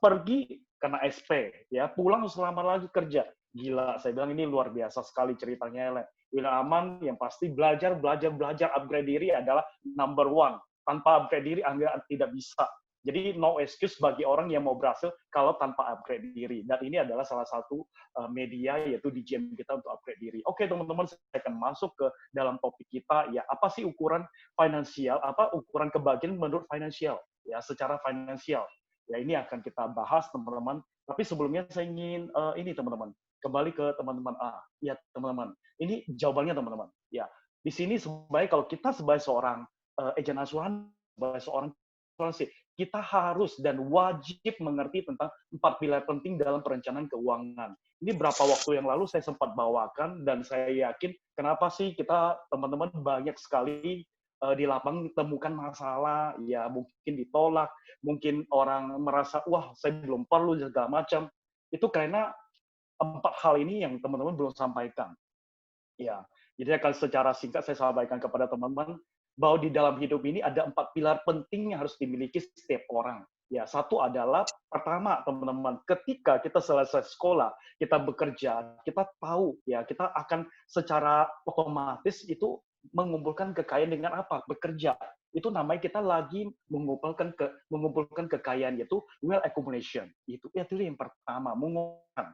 pergi karena SP ya, pulang selama lagi kerja. Gila, saya bilang ini luar biasa sekali ceritanya Helen. William Aman yang pasti belajar upgrade diri adalah number one. Tanpa upgrade diri Anda tidak bisa. Jadi no excuse bagi orang yang mau berhasil kalau tanpa upgrade diri. Dan ini adalah salah satu media yaitu di GM kita untuk upgrade diri. Oke teman-teman, saya akan masuk ke dalam topik kita ya, apa sih ukuran finansial, ukuran kebahagiaan menurut finansial ya, secara finansial. Ya ini akan kita bahas teman-teman. Tapi sebelumnya saya ingin ini teman-teman, kembali ke teman-teman A. Ya teman-teman, ini jawabannya teman-teman. Ya di sini sebagai kalau kita sebagai seorang agen asuransi, sebagai seorang asuransi, kita harus dan wajib mengerti tentang 4 pilar penting dalam perencanaan keuangan. Ini berapa waktu yang lalu saya sempat bawakan dan saya yakin kenapa sih kita teman-teman banyak sekali di lapangan temukan masalah, ya mungkin ditolak, mungkin orang merasa wah saya belum perlu segala macam. Itu karena 4 hal ini yang teman-teman belum sampaikan. Ya, jadi akan secara singkat saya sampaikan kepada teman-teman bahwa di dalam hidup ini ada 4 pilar penting yang harus dimiliki setiap orang. Ya, satu adalah pertama teman-teman, ketika kita selesai sekolah, kita bekerja, kita tahu ya kita akan secara otomatis itu mengumpulkan kekayaan dengan apa? Bekerja. Itu namanya kita lagi mengumpulkan kekayaan, yaitu wealth accumulation. Itu yang pertama, mengumpulkan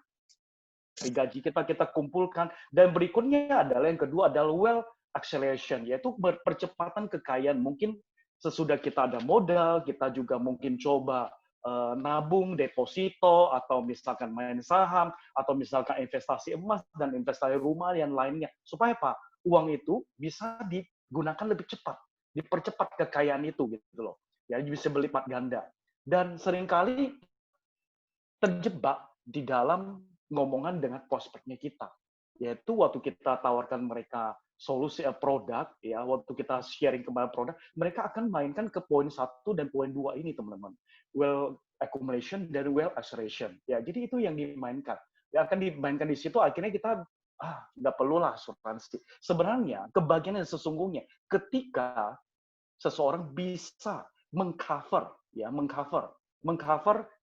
gaji kita kumpulkan, dan berikutnya adalah yang kedua adalah wealth acceleration, yaitu percepatan kekayaan. Mungkin sesudah kita ada modal, kita juga mungkin coba nabung, deposito, atau misalkan main saham, atau misalkan investasi emas dan investasi rumah yang lainnya. Supaya apa? Uang itu bisa digunakan lebih cepat, dipercepat kekayaan itu gitu loh. Ya bisa berlipat ganda. Dan seringkali terjebak di dalam ngomongan dengan prospeknya kita, yaitu waktu kita tawarkan mereka solusi produk, ya waktu kita sharing kepada produk, mereka akan mainkan ke poin 1 dan poin 2 ini teman-teman, wealth accumulation dan wealth acceleration. Ya jadi itu yang dimainkan, yang akan dimainkan di situ. Akhirnya kita nggak perlulah asuransi. Sebenarnya kebahagiaan yang sesungguhnya ketika seseorang bisa mengcover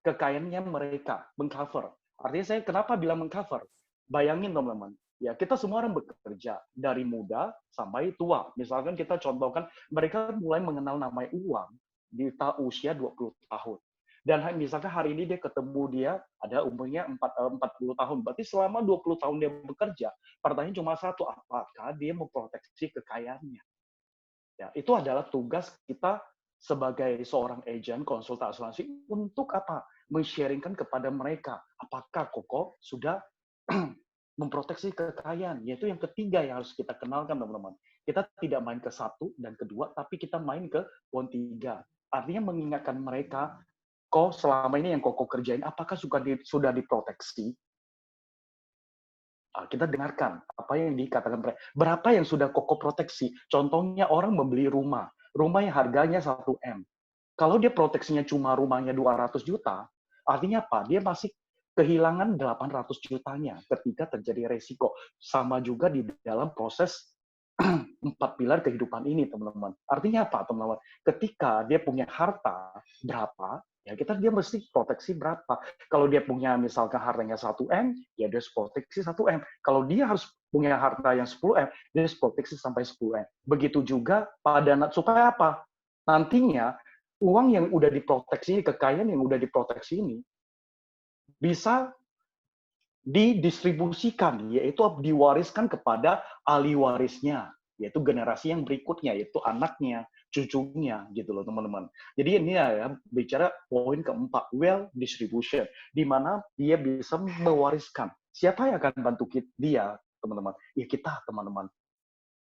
kekayaannya mereka, mengcover. Artinya saya kenapa bilang mengcover? Bayangin teman-teman, ya kita semua orang bekerja dari muda sampai tua. Misalkan kita contohkan mereka mulai mengenal namanya uang di usia 20 tahun. Dan misalkan hari ini dia ketemu dia ada umurnya 40 tahun. Berarti selama 20 tahun dia bekerja, pertanyaan cuma satu, apakah dia memproteksi kekayaannya? Ya, itu adalah tugas kita sebagai seorang agen konsultan asuransi untuk apa? Men-sharingkan kepada mereka apakah Koko sudah memproteksi kekayaan. Yaitu yang ketiga yang harus kita kenalkan teman-teman. Kita tidak main ke 1 dan kedua, tapi kita main ke poin 3. Artinya mengingatkan mereka, kok selama ini yang Koko kerjain apakah sudah diproteksi? Kita dengarkan apa yang dikatakan mereka. Berapa yang sudah Koko proteksi? Contohnya orang membeli rumah yang harganya 1M. Kalau dia proteksinya cuma rumahnya 200 juta, artinya apa? Dia masih kehilangan 800 jutanya ketika terjadi resiko. Sama juga di dalam proses 4 pilar kehidupan ini, teman-teman. Artinya apa, teman-teman? Ketika dia punya harta berapa, ya dia mesti proteksi berapa. Kalau dia punya misalkan hartanya 1M, ya dia harus proteksi 1M. Kalau dia harus punya harta yang 10M, dia harus proteksi sampai 10M. Begitu juga pada supaya apa? Nantinya uang yang udah diproteksi, kekayaan yang udah diproteksi ini bisa didistribusikan, yaitu diwariskan kepada ahli warisnya, yaitu generasi yang berikutnya, yaitu anaknya, cucunya, gitu loh teman-teman. Jadi ini ya bicara poin keempat, wealth distribution, di mana dia bisa mewariskan. Siapa yang akan bantu dia, teman-teman? Ya kita, teman-teman.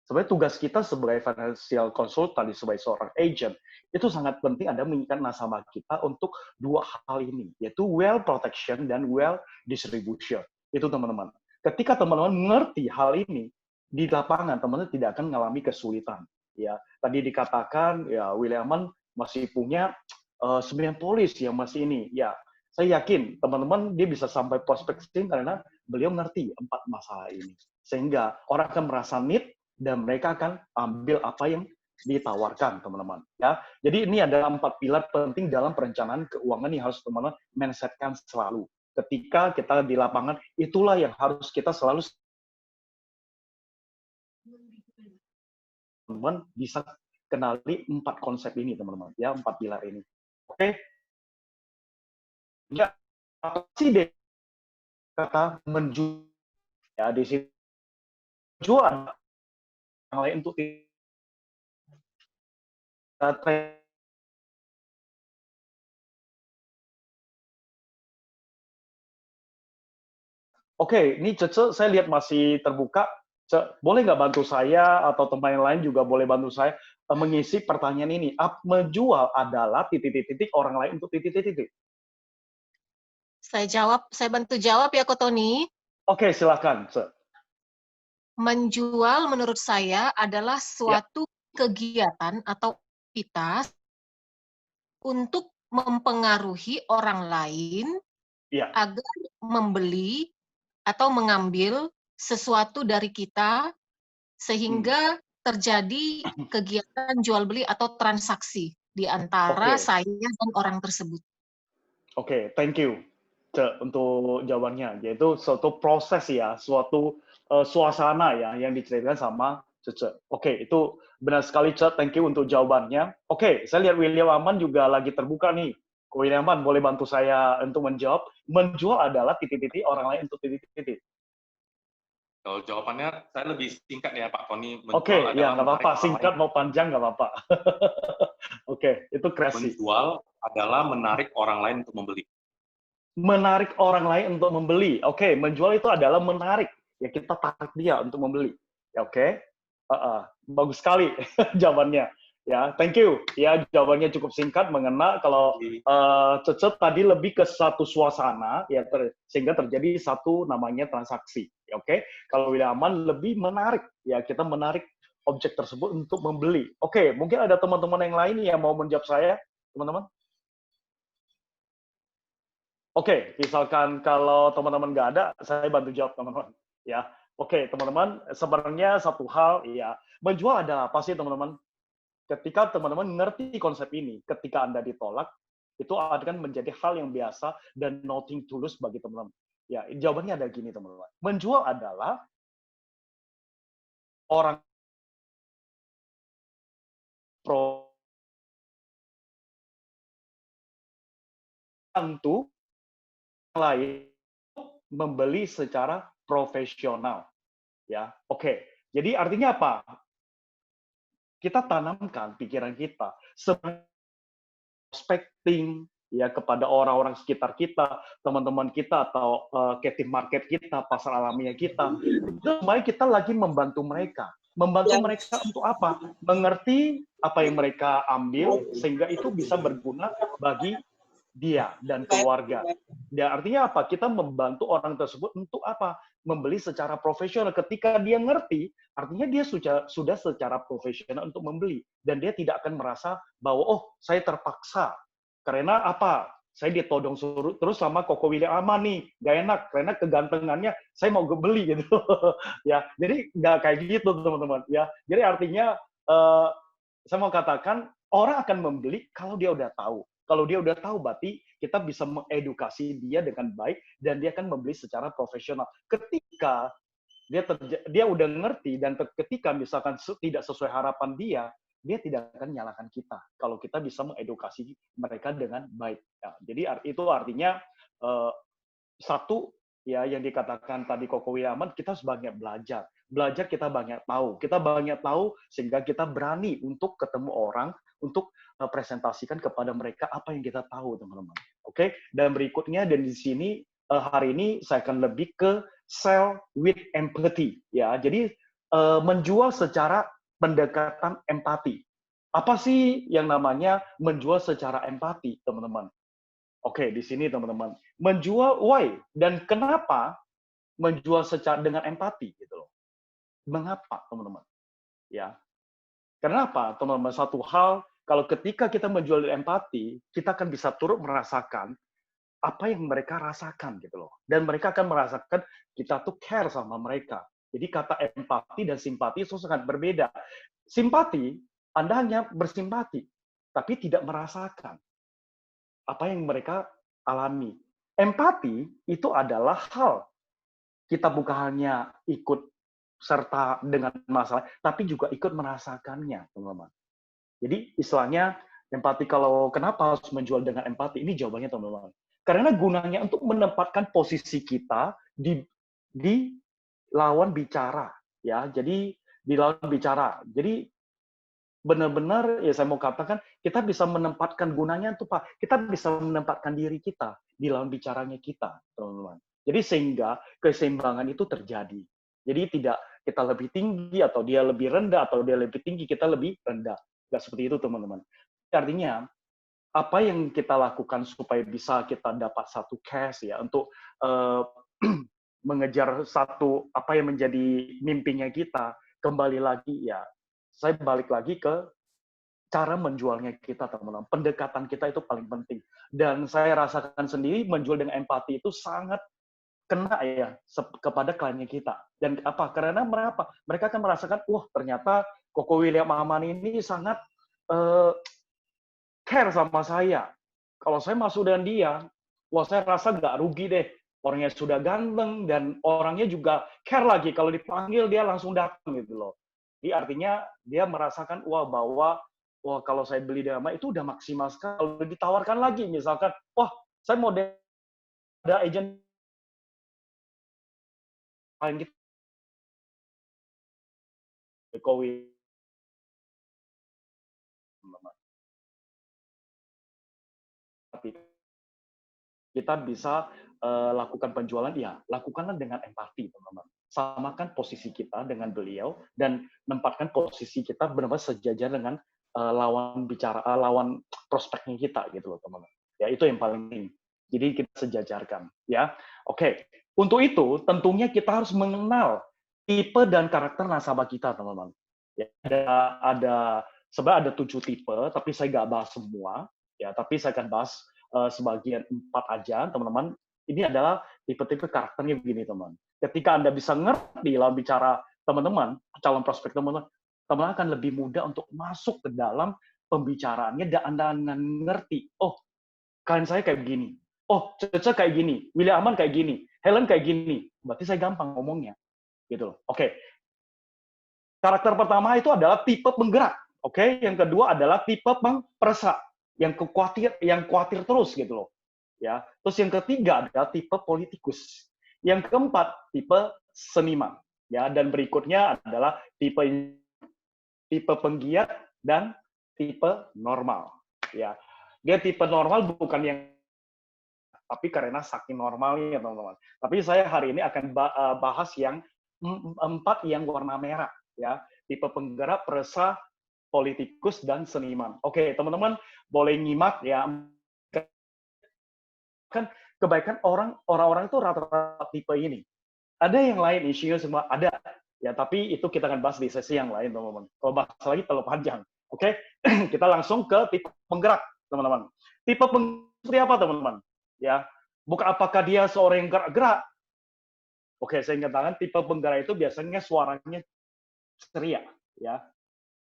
Sebenarnya tugas kita sebagai financial consultant, sebagai seorang agent, itu sangat penting Anda mengingat nasabah kita untuk dua hal ini, yaitu wealth protection dan wealth distribution. Itu teman-teman. Ketika teman-teman mengerti hal ini, di lapangan teman-teman tidak akan mengalami kesulitan. Ya, tadi dikatakan ya Williaman masih punya 9 polis yang masih ini. Ya, saya yakin teman-teman dia bisa sampai prospecting karena beliau mengerti 4 masalah ini. Sehingga orang akan merasa need dan mereka akan ambil apa yang ditawarkan, teman-teman. Ya, jadi ini adalah 4 pilar penting dalam perencanaan keuangan yang harus teman-teman mindsetkan selalu. Ketika kita di lapangan, itulah yang harus kita selalu teman-teman bisa kenali 4 konsep ini, teman-teman. Ya, 4 pilar ini. Oke? Ya, apa sih deh kata menjual? Ya, di situ jual yang lain untuk Oke, ini Cece, saya lihat masih terbuka. Boleh nggak bantu saya atau teman yang lain juga boleh bantu saya mengisi pertanyaan ini. Menjual adalah titik-titik orang lain untuk titik-titik. Saya bantu jawab ya, Ko Tony. Oke, silakan. Menjual menurut saya adalah suatu kegiatan atau aktivitas untuk mempengaruhi orang lain agar membeli atau mengambil sesuatu dari kita sehingga terjadi kegiatan jual beli atau transaksi di antara saya dan orang tersebut. Oke, thank you untuk jawabannya. Yaitu suatu proses ya, suatu suasana ya yang diceritakan sama Cece. Oke, itu benar sekali Cece. Thank you untuk jawabannya. Oke, saya lihat William Aman juga lagi terbuka nih. William Aman boleh bantu saya untuk menjawab. Menjual adalah titik-titik orang lain untuk titik-titik. Kalau jawabannya saya lebih singkat ya Pak Tony. Oke, ya nggak apa-apa. Singkat mau panjang nggak apa-apa. Oke, itu kreasi. Menjual adalah menarik orang lain untuk membeli. Menarik orang lain untuk membeli. Oke, menjual itu adalah menarik. Ya kita tarik dia untuk membeli. Ya, oke. Bagus sekali jawabannya. Ya, thank you. Ya, jawabannya cukup singkat mengena kalau Cece tadi lebih ke satu suasana ya sehingga terjadi satu namanya transaksi. Ya, oke. Kalau Williaman lebih menarik. Ya, kita menarik objek tersebut untuk membeli. Oke, mungkin ada teman-teman yang lain yang mau menjawab saya, teman-teman? Oke, misalkan kalau teman-teman nggak ada, saya bantu jawab teman-teman. Ya, oke teman-teman, sebenarnya satu hal, ya menjual adalah apa sih teman-teman? Ketika teman-teman mengerti konsep ini, ketika Anda ditolak, itu akan menjadi hal yang biasa dan nothing tulus bagi teman-teman. Ya, jawabannya ada gini teman-teman. Menjual adalah orang bantu lain membeli secara profesional. Ya, oke. Jadi artinya apa? Kita tanamkan pikiran kita prospecting ya kepada orang-orang sekitar kita, teman-teman kita atau captive market kita, pasar alamiah kita. Supaya kita lagi membantu mereka. Membantu mereka untuk apa? Mengerti apa yang mereka ambil sehingga itu bisa berguna bagi dia dan keluarga. Dan artinya apa? Kita membantu orang tersebut untuk apa? Membeli secara profesional. Ketika dia ngerti, artinya dia sudah secara profesional untuk membeli. Dan dia tidak akan merasa bahwa, oh, saya terpaksa. Karena apa? saya ditodong suruh terus sama Koko William Aman nih, gak enak karena kegantengannya saya mau beli gitu. Ya, jadi nggak kayak gitu teman-teman. Ya, jadi artinya saya mau katakan orang akan membeli kalau dia udah tahu. Kalau dia udah tahu, berarti kita bisa mengedukasi dia dengan baik dan dia akan membeli secara profesional. Ketika dia udah ngerti dan ketika misalkan tidak sesuai harapan dia tidak akan menyalahkan kita kalau kita bisa mengedukasi mereka dengan baik. Ya, jadi itu artinya satu ya yang dikatakan tadi Koko William, kita harus banyak belajar. Belajar kita banyak tahu sehingga kita berani untuk ketemu orang, untuk presentasikan kepada mereka apa yang kita tahu, teman-teman. Oke, dan berikutnya dan di sini hari ini saya akan lebih ke sell with empathy, ya. Jadi menjual secara pendekatan empati. Apa sih yang namanya menjual secara empati, teman-teman? Oke, di sini teman-teman, menjual why dan kenapa menjual secara dengan empati gitu loh. Mengapa, teman-teman? Ya. Kenapa, teman-teman? Satu hal, kalau ketika kita menjual empati, kita akan bisa turut merasakan apa yang mereka rasakan gitu loh. Dan mereka akan merasakan kita tuh care sama mereka. Jadi kata empati dan simpati itu sangat berbeda. Simpati, Anda hanya bersimpati, tapi tidak merasakan apa yang mereka alami. Empati itu adalah hal kita bukan hanya ikut serta dengan masalah, tapi juga ikut merasakannya, teman-teman. Jadi istilahnya empati, kalau kenapa harus menjual dengan empati? Ini jawabannya, teman-teman. Karena gunanya untuk menempatkan posisi kita di lawan bicara, ya. Jadi di lawan bicara. Jadi benar-benar ya saya mau katakan kita bisa menempatkan gunanya itu Pak. Kita bisa menempatkan diri kita di lawan bicaranya kita, teman-teman. Jadi sehingga keseimbangan itu terjadi. Jadi tidak kita lebih tinggi atau dia lebih rendah atau dia lebih tinggi kita lebih rendah. Nggak seperti itu, teman-teman. Artinya apa yang kita lakukan supaya bisa kita dapat satu cash ya untuk mengejar satu apa yang menjadi mimpinya kita, kembali lagi ya saya balik lagi ke cara menjualnya kita, teman-teman. Pendekatan kita itu paling penting. Dan saya rasakan sendiri menjual dengan empati itu sangat kena ya kepada kliennya kita. Dan apa? Karena mereka akan merasakan, wah ternyata Koko William Aman ini sangat care sama saya. Kalau saya masuk dengan dia, wah saya rasa nggak rugi deh. Orangnya sudah ganteng dan orangnya juga care lagi. Kalau dipanggil dia langsung datang gitu loh. Jadi artinya dia merasakan bahwa kalau saya beli nama itu udah maksimal sekali. Kalau ditawarkan lagi misalkan, wah saya mau ada agent lain gitu. Jokowi. Kita bisa lakukan penjualan, ya lakukanlah dengan empati, teman-teman. Samakan posisi kita dengan beliau dan menempatkan posisi kita benar-benar sejajar dengan lawan prospeknya kita gitu loh, teman-teman. Ya itu yang paling penting. Jadi kita sejajarkan, ya. Oke. Untuk itu tentunya kita harus mengenal tipe dan karakter nasabah kita, teman-teman. Ya, sebenarnya ada 7 tipe, tapi saya nggak bahas semua, ya. Tapi saya akan bahas sebagian 4 aja, teman-teman. Ini adalah tipe-tipe karakternya begini, teman. Ketika Anda bisa ngerti lawan bicara teman-teman, calon prospek teman-teman akan lebih mudah untuk masuk ke dalam pembicaraannya dan Anda ngerti, oh, klien saya kayak begini. Oh, Cece kayak gini, William Aman kayak gini, Helen kayak gini. Berarti saya gampang ngomongnya. Gitu loh. Oke. Karakter pertama itu adalah tipe penggerak. Oke, yang kedua adalah tipe pemperasa. Yang khawatir terus gitu loh, ya. Terus yang ketiga adalah tipe politikus. Yang keempat tipe seniman, ya. Dan berikutnya adalah tipe penggiat dan tipe normal, ya. Dia tipe normal bukan yang tapi karena saking normalnya, teman-teman. Tapi saya hari ini akan bahas yang 4 yang warna merah, ya. Tipe penggerak, perasa, politikus dan seniman. Oke, teman-teman boleh nyimak ya. Kan kebaikan orang-orang itu rata-rata tipe ini. Ada yang lain insinyur semua ada ya, tapi itu kita akan bahas di sesi yang lain, teman-teman. Kalau bahas lagi terlalu panjang. Oke, kita langsung ke tipe penggerak, teman-teman. Tipe penggerak seperti apa, teman-teman? Ya, bukan apakah dia seorang yang gerak-gerak. Oke, saya katakan tipe penggerak itu biasanya suaranya ceria, ya.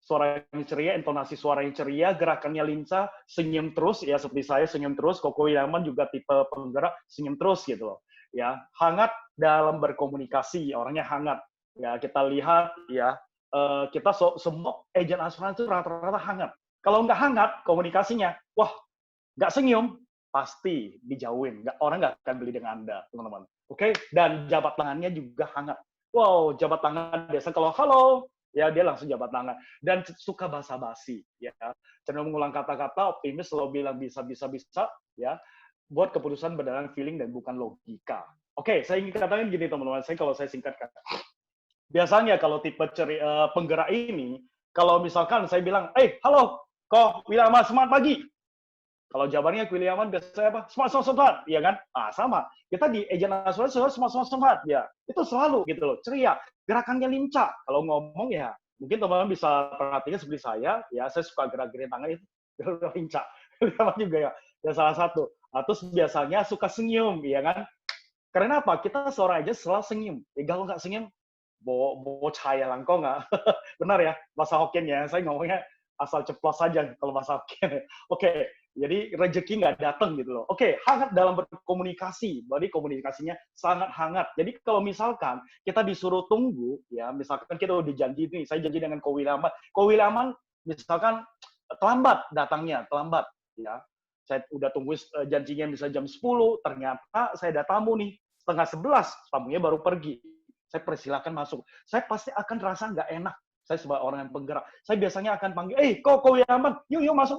Suaranya ceria, intonasi suaranya ceria, gerakannya lincah, senyum terus, ya seperti saya senyum terus. Koko Williaman juga tipe penggerak senyum terus gitu loh. Ya, hangat dalam berkomunikasi, orangnya hangat. Ya, kita lihat ya, kita semua agen asuransi itu rata-rata hangat. Kalau nggak hangat komunikasinya, wah, nggak senyum, pasti dijauhin. Orang nggak akan beli dengan Anda, teman-teman. Oke, dan jabat tangannya juga hangat. Wow, jabat tangan biasa kalau halo, ya dia langsung jabat tangan. Dan suka basa-basi, ya. Cenderung mengulang kata-kata, optimis, selalu bilang bisa, ya. Buat keputusan berdasarkan feeling dan bukan logika. Oke, saya ingin katakan gini, teman-teman. Kalau saya singkatkan. Biasanya kalau tipe penggerak ini, kalau misalkan saya bilang, halo, kok Williaman, semangat pagi. Kalau jawabannya Williaman biasanya apa? Semangat, ya kan? Ah, sama. Kita di agen asuransi harus semangat, ya. Itu selalu gitu loh, ceria. Gerakannya lincah. Kalau ngomong ya, mungkin teman-teman bisa perhatikan seperti saya, ya saya suka gerak-gerin tangan itu lincah. Williaman juga ya salah satu. Terus biasanya suka senyum, ya kan? Karena apa? Kita seorang aja selalu senyum. Ya, kalau nggak senyum, bo cahaya langkong nggak? Benar ya, bahasa Hokkien ya. Saya ngomongnya asal ceplos saja kalau bahasa Hokkien. Oke, jadi rezeki nggak datang gitu loh. Oke, hangat dalam berkomunikasi. Berarti komunikasinya sangat hangat. Jadi kalau misalkan kita disuruh tunggu, ya misalkan kita udah janji nih, saya janji dengan Ko Williaman misalkan terlambat datangnya, terlambat. Ya, saya udah tunggu janjinya bisa jam 10, ternyata saya ada tamu nih, setengah 11, tamunya baru pergi. Saya persilakan masuk. Saya pasti akan rasa nggak enak. Saya sebagai orang yang penggerak. Saya biasanya akan panggil, Ko Williaman, yuk masuk.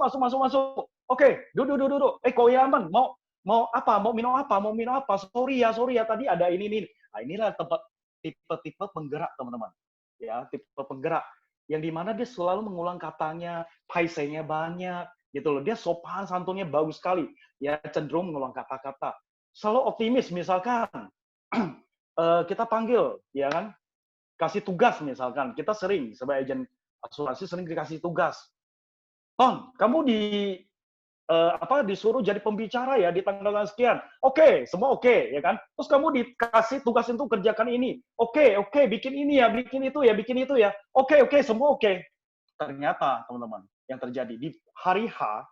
Oke, duduk. Ko Williaman, mau apa? Mau minum apa? Sorry ya, tadi ada ini. Nah, inilah tempat tipe-tipe penggerak, teman-teman. Ya, tipe penggerak. Yang dimana dia selalu mengulang katanya, paisenya banyak, gitu loh. Dia sopan, santunnya bagus sekali. Ya, cenderung mengulang kata-kata. Selalu optimis, misalkan. Kita panggil, ya kan? Kasih tugas misalkan, kita sering sebagai agen asuransi sering dikasih tugas. Ton, kamu disuruh jadi pembicara ya di tanggal sekian. Oke, semua oke, ya kan? Terus kamu dikasih tugas untuk kerjakan ini. Oke, bikin ini ya, bikin itu ya. Oke, semua oke. Ternyata, teman-teman, yang terjadi di hari H,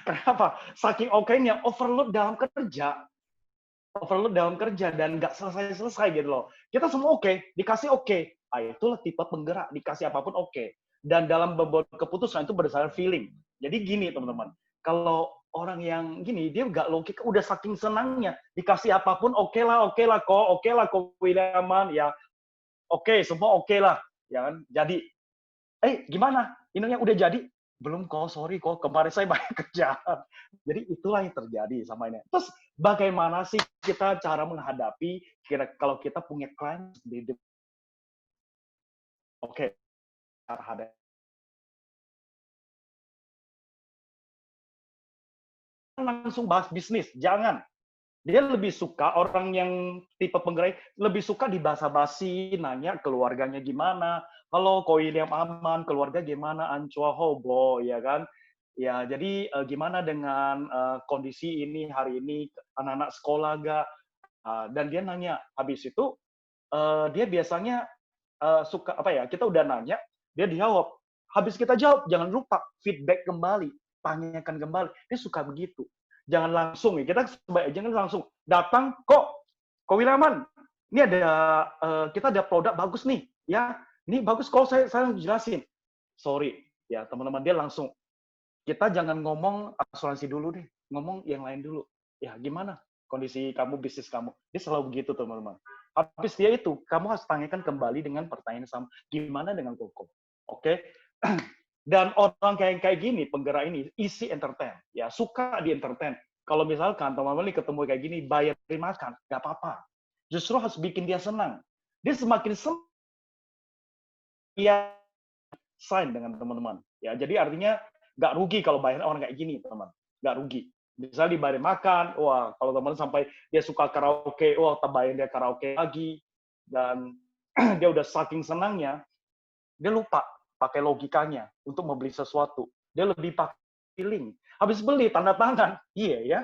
kenapa? Saking oke-nya, overload dalam kerja dan nggak selesai gitu loh. Kita semua oke, dikasih oke. Itulah tipe penggerak, dikasih apapun oke. Dan dalam membuat keputusan itu berdasarkan feeling. Jadi gini teman-teman, kalau orang yang gini, dia nggak logika, udah saking senangnya, dikasih apapun oke lah kok Williaman, ya oke, semua oke lah. Ya kan? Jadi, gimana? Ininya udah jadi? Belum kok, sorry kok, kemarin saya banyak kerjaan. Jadi itulah yang terjadi sama ini. Terus bagaimana sih kita cara menghadapi kalau kita punya klien di oke, cara hadapi. Langsung bahas bisnis, jangan. Dia lebih suka orang yang tipe penggerak lebih suka di basa-basi, nanya keluarganya gimana. Halo, Ko William aman, keluarga gimana? Ancua hobo, ya kan? Ya, jadi gimana dengan kondisi ini hari ini, anak-anak sekolah gak? Dan dia nanya, habis itu dia biasanya suka apa ya? Kita udah nanya, dia dijawab. Habis kita jawab, jangan lupa feedback kembali, tanyakan kembali. Dia suka begitu. Jangan langsung ya, kita sebaik jangan langsung datang Ko Williaman. Ini ada kita ada produk bagus nih, ya. Ini bagus kok saya jelasin. Sorry, ya teman-teman, dia langsung. Kita jangan ngomong asuransi dulu deh, ngomong yang lain dulu. Ya gimana kondisi kamu, bisnis kamu? Dia selalu begitu teman-teman. Habis dia itu, kamu harus tanyakan kembali dengan pertanyaan sama, gimana dengan Koko? Oke? Dan orang kayak gini, penggerak ini, isi entertain. Ya, suka di entertain. Kalau misalkan teman-teman ketemu kayak gini, bayarin makan, nggak apa-apa. Justru harus bikin dia senang. Dia semakin senang, dia sign dengan teman-teman. Ya, jadi artinya nggak rugi kalau bayar orang kayak gini, teman-teman. Nggak rugi. Misalnya dibayarin makan, wah kalau teman-teman sampai dia suka karaoke, wah tambahin dia karaoke lagi. Dan dia udah saking senangnya, dia lupa pakai logikanya untuk membeli sesuatu. Dia lebih pakai feeling. Habis beli tanda tangan, iya ya.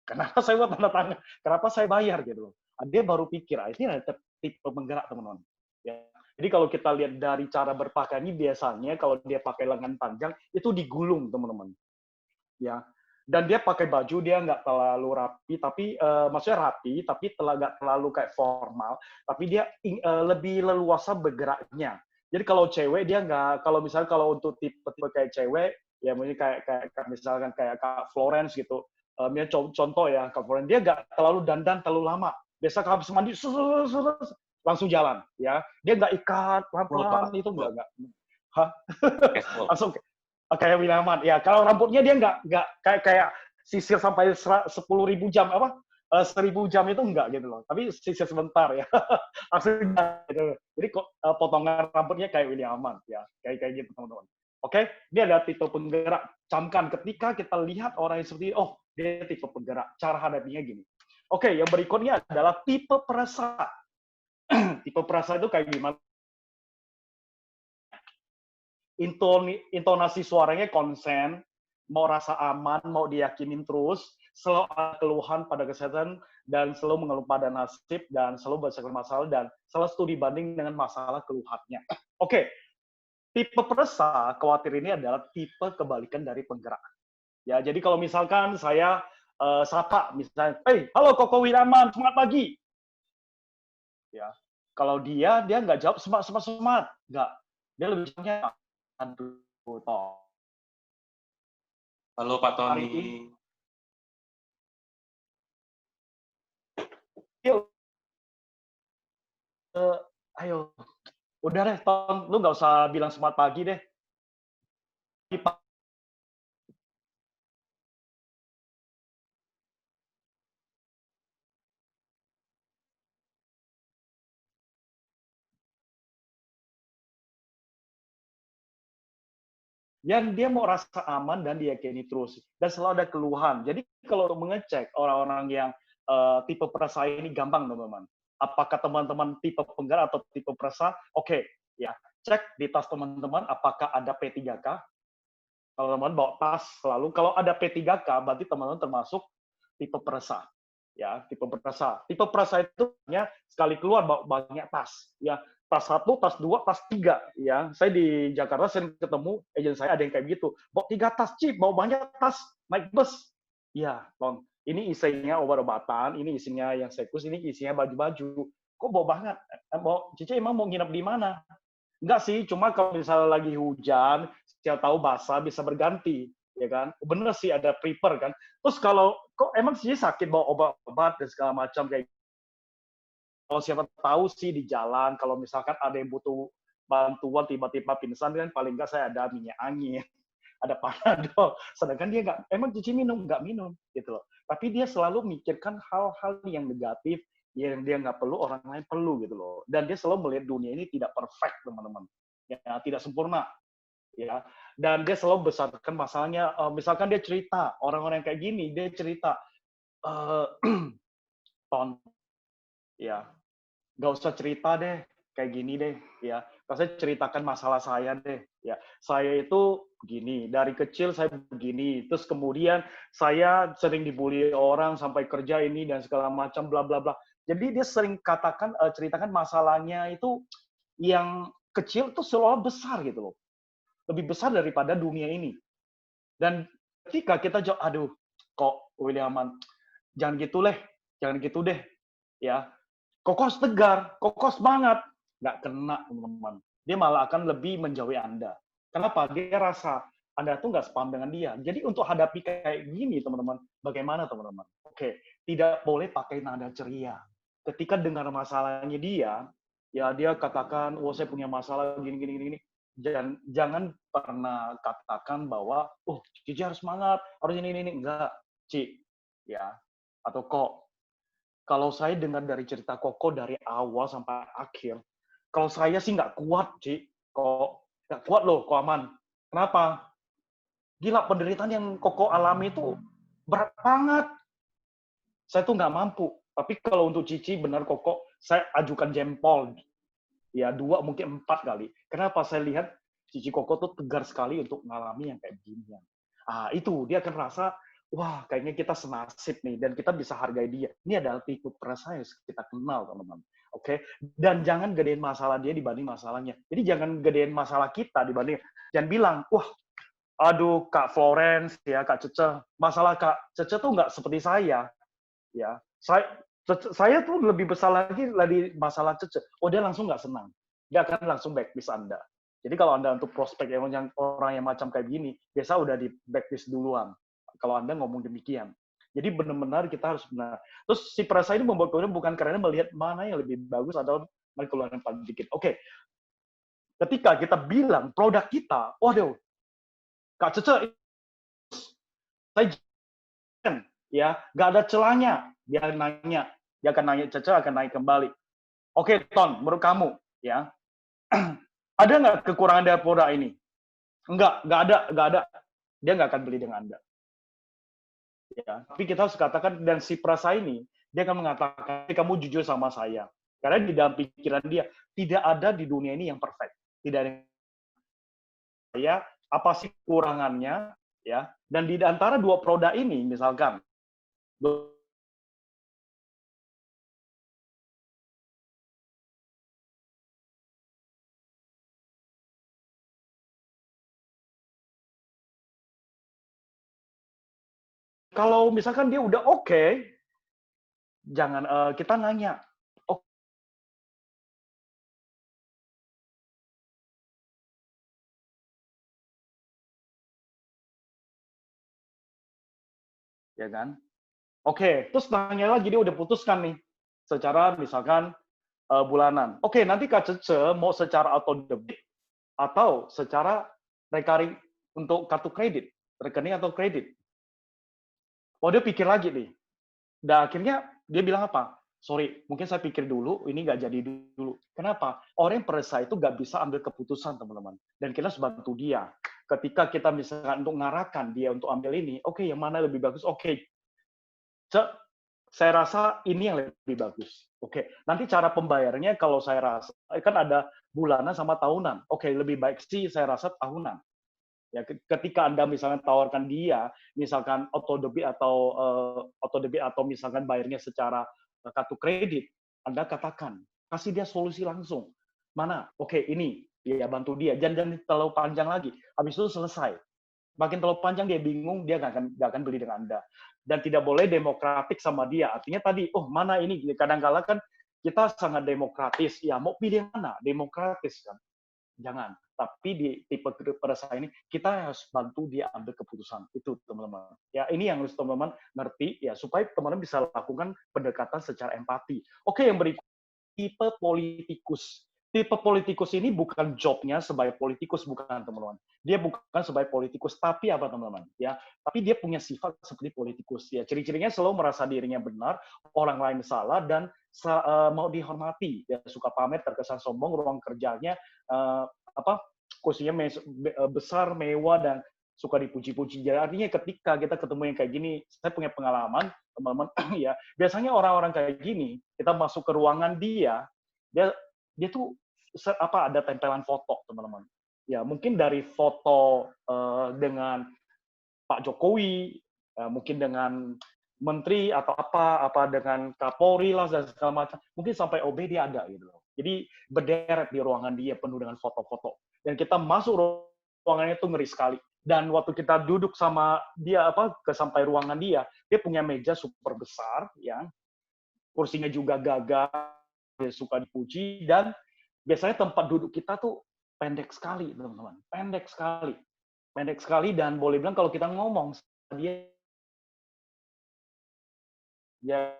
Kenapa saya buat tanda tangan? Kenapa saya bayar gitu loh? Dia baru pikir, ini ada tipe penggerak teman-teman. Ya. Jadi kalau kita lihat dari cara berpakaian ini biasanya kalau dia pakai lengan panjang itu digulung teman-teman. Ya. Dan dia pakai baju dia nggak terlalu rapi, tapi maksudnya rapi, tapi nggak terlalu kayak formal, tapi dia lebih leluasa bergeraknya. Jadi kalau cewek dia nggak, kalau misalnya kalau untuk tipe-tipe kayak cewek, ya mungkin kayak misalkan kayak Kak Florence gitu, contoh ya Kak Florence, dia nggak terlalu dandan terlalu lama. Biasa kalau habis mandi langsung jalan, ya. Dia nggak ikat pelan-pelan itu nggak. Hah? Langsung kayak Williaman. Ya, kalau rambutnya dia nggak kayak sisir sampai 10.000 jam apa 1.000 jam itu enggak gitu loh. Tapi sisir sebentar ya. Langsung gitu. Jadi potongan rambutnya kayak Williaman ya. Kayak gitu teman-teman. Oke, dia ada tipe penggerak. Camkan ketika kita lihat orang yang seperti oh, dia tipe penggerak. Cara hadapinya gini. Oke, yang berikutnya adalah tipe perasa. Tipe perasa itu kayak gimana? Intonasi suaranya konsen, mau rasa aman, mau diyakinin terus, selalu ada keluhan pada kesehatan, dan selalu mengeluh pada nasib, dan selalu banyak masalah, dan selalu studi banding dengan masalah keluhannya. Oke, tipe perasa, khawatir ini adalah tipe kebalikan dari penggerak. Ya, jadi kalau misalkan saya sapa, misalnya, hey, halo Koko Wiraman, semangat pagi. Ya, kalau dia nggak jawab semangat, nggak. Dia lebih jawabnya, aduh, toh. Halo Pak Tony. Yuk, ayo, udah deh, Tom, lu nggak usah bilang semangat pagi deh. Yang dia mau rasa aman dan diyakini terus. Dan selalu ada keluhan. Jadi kalau untuk mengecek orang-orang yang tipe perasa ini gampang, teman-teman. Apakah teman-teman tipe penggerak atau tipe perasa? Oke, ya. Cek di tas teman-teman apakah ada P3K. Kalau teman-teman bawa tas selalu, kalau ada P3K, berarti teman-teman termasuk tipe perasa. Ya, tipe perasa. Tipe perasa itu sekali keluar bawa banyak tas. Ya, tas 1, tas 2, tas 3. Ya, saya di Jakarta sering ketemu agen saya ada yang kayak gitu. Bawa 3 tas, Cip, bawa banyak tas, naik bus. Ya, Bang. Ini isinya obat-obatan, ini isinya yang sekus, ini isinya baju-baju. Kok bawa banget? Cici emang mau nginep di mana? Enggak sih, cuma kalau misalnya lagi hujan, siapa tahu basah bisa berganti, ya kan? Bener sih ada prepare kan. Terus kalau kok emang sih sakit bawa obat-obat dan segala macam kayak kalau siapa tahu sih di jalan kalau misalkan ada yang butuh bantuan tiba-tiba pingsan kan paling enggak saya ada minyak angin, ada Panadol. Sedangkan dia nggak, emang Cici nggak minum gitu loh. Tapi dia selalu mikirkan hal-hal yang negatif yang dia nggak perlu orang lain perlu gitu loh. Dan dia selalu melihat dunia ini tidak perfect teman-teman, ya tidak sempurna. Ya, dan dia selalu besarkan masalahnya. Misalkan dia cerita orang-orang kayak gini, dia cerita, Ton, ya nggak usah cerita deh kayak gini deh, ya. Saya ceritakan masalah saya deh, ya. Saya itu begini, dari kecil saya begini, terus kemudian saya sering dibully orang sampai kerja ini dan segala macam bla bla bla. Jadi dia sering ceritakan masalahnya itu yang kecil tuh seolah besar gitu loh. Lebih besar daripada dunia ini. Dan ketika kita jawab, aduh, kok Williaman, jangan gitu deh, ya. Kokos tegar, kokos semangat, nggak kena teman-teman. Dia malah akan lebih menjauhi Anda. Kenapa? Dia rasa Anda tuh nggak sepaham dengan dia. Jadi untuk hadapi kayak gini teman-teman, bagaimana teman-teman? Oke, tidak boleh pakai nada ceria. Ketika dengar masalahnya dia, ya dia katakan, oh saya punya masalah gini. Jangan pernah katakan bahwa, oh Cici harus semangat, harus ini. Enggak, Ci, ya. Atau kok, kalau saya dengar dari cerita Koko dari awal sampai akhir, kalau saya sih nggak kuat, Ci. Kok nggak kuat loh, kok aman. Kenapa? Gila, penderitaan yang Koko alami itu berat banget. Saya tuh nggak mampu. Tapi kalau untuk Cici, benar Koko, saya ajukan jempol. Ya, 2, mungkin 4 kali. Kenapa? Saya lihat Cici Koko tuh tegar sekali untuk mengalami yang kayak beginian. Itu dia akan rasa, wah kayaknya kita senasib nih, dan kita bisa hargai dia. Ini adalah tipe perasaan yang kita kenal, teman-teman. Oke, dan jangan gedein masalah dia dibanding masalahnya. Jadi jangan gedein masalah kita dibanding, jangan bilang, wah, aduh Kak Florence ya, Kak Cece, masalah Kak Cece tuh nggak seperti saya, ya. Saya tuh lebih besar lagi dari masalah Cece. Oh, dia langsung nggak senang. Dia akan langsung backlist Anda. Jadi kalau Anda untuk prospek yang orang yang macam kayak gini, biasa udah di backlist duluan. Kalau Anda ngomong demikian. Jadi benar-benar kita harus benar. Terus si perasa ini membuat kemudian bukan karena melihat mana yang lebih bagus atau mana keluar yang paling dikit. Oke. Ketika kita bilang produk kita, waduh, Kak Cece, saya ya, nggak ada celahnya. Dia akan nanya, Cece akan naik kembali. Oke, Ton, menurut kamu, ya, ada nggak kekurangan dari produk ini? Nggak ada. Dia nggak akan beli dengan Anda. Ya, tapi kita harus katakan, dan si perasa ini, dia akan mengatakan, kamu jujur sama saya. Karena di dalam pikiran dia, tidak ada di dunia ini yang perfect. Tidak ada saya, apa sih kekurangannya, ya. Dan di antara dua produk ini, misalkan, kalau misalkan dia udah oke, jangan kita nanya, ya kan? Oke, terus nanya lagi, dia udah putuskan nih, secara misalkan bulanan. Oke, nanti Kak Cece mau secara auto debit atau secara recurring untuk kartu kredit, rekening atau kredit. Oh, dia pikir lagi nih. Dan akhirnya dia bilang apa? Sorry, mungkin saya pikir dulu, ini nggak jadi dulu. Kenapa? Orang yang perasa itu nggak bisa ambil keputusan, teman-teman. Dan kita harus bantu dia. Ketika kita misalkan untuk ngarahkan dia untuk ambil ini, oke, yang mana lebih bagus? Oke, saya rasa ini yang lebih bagus. Oke, nanti cara pembayarannya kalau saya rasa, kan ada bulanan sama tahunan. Oke, lebih baik sih saya rasa tahunan. Ya, ketika Anda misalnya tawarkan dia, misalkan auto debit atau misalkan bayarnya secara kartu kredit, Anda katakan, kasih dia solusi langsung. Mana? Oke, ini, ya bantu dia. Jangan terlalu panjang lagi. Habis itu selesai. Makin terlalu panjang dia bingung, dia nggak akan beli dengan Anda. Dan tidak boleh demokratik sama dia. Artinya tadi, oh mana ini? Kadang-kala kan kita sangat demokratis. Ya mau pilih mana? Demokratis kan. Jangan. Tapi di tipe perasa ini, kita harus bantu dia ambil keputusan. Itu, teman-teman. Ya, ini yang harus teman-teman ngerti, ya supaya teman-teman bisa lakukan pendekatan secara empati. Oke, yang berikut, tipe politikus. Tipe politikus ini bukan jobnya sebagai politikus, bukan, teman-teman. Dia bukan sebagai politikus, tapi apa, teman-teman? Ya, tapi dia punya sifat seperti politikus. Ya, ciri-cirinya selalu merasa dirinya benar, orang lain salah, dan mau dihormati. Ya, suka pamer, terkesan sombong, ruang kerjanya kursinya besar, mewah, dan suka dipuji-puji. Jadi artinya ketika kita ketemu yang kayak gini, saya punya pengalaman, teman-teman, ya biasanya orang-orang kayak gini, kita masuk ke ruangan dia tuh ada tempelan foto, teman-teman. Ya mungkin dari foto dengan Pak Jokowi, mungkin dengan menteri atau apa dengan Kapolri lah dan segala macam, mungkin sampai OB dia ada gitu loh. Jadi berderet di ruangan dia penuh dengan foto-foto. Dan kita masuk ruangannya itu ngeri sekali. Dan waktu kita duduk sama dia sampai ruangan dia punya meja super besar, ya. Kursinya juga gagah, dia suka dipuji, dan biasanya tempat duduk kita tuh pendek sekali, teman-teman. Pendek sekali, dan boleh bilang kalau kita ngomong dia ya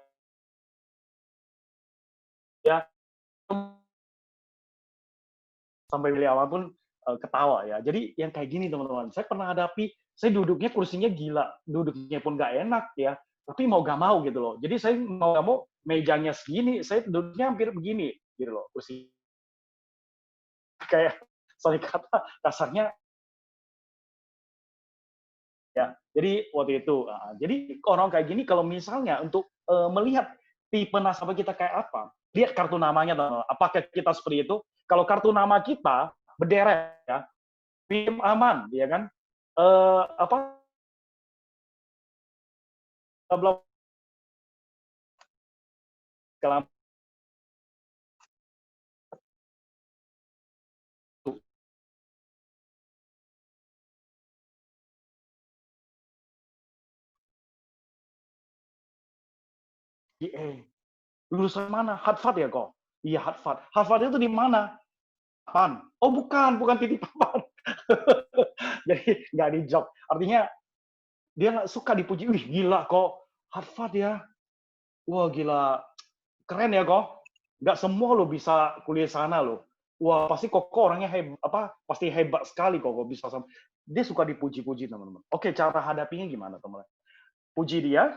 sampai beli awal pun ketawa ya. Jadi yang kayak gini, teman-teman, saya pernah hadapi, saya duduknya kursinya gila, duduknya pun nggak enak ya, tapi mau gak mau gitu loh. Jadi saya mau gak mau mejanya segini, saya duduknya hampir begini gitu loh, kursi kayak sorry kata kasarnya ya. Jadi waktu itu, jadi orang kayak gini kalau misalnya untuk melihat tipe nasabah kita kayak apa, lihat kartu namanya, apakah kita seperti itu. Kalau kartu nama kita berderet, ya, Film aman, ya kan? Apa? Belum kelam lulusan mana? Harvard ya kok? Iya Harvard. Harvard itu di mana? Papan. Oh bukan titik papan. Jadi nggak dijawab. Artinya dia nggak suka dipuji. Wih gila kok Harvard ya. Wah gila. Keren ya kok. Nggak semua lo bisa kuliah sana lo. Wah pasti kok orangnya pasti hebat sekali kok bisa sama. Dia suka dipuji-puji teman-teman. Oke cara hadapinya gimana teman-teman? Puji dia.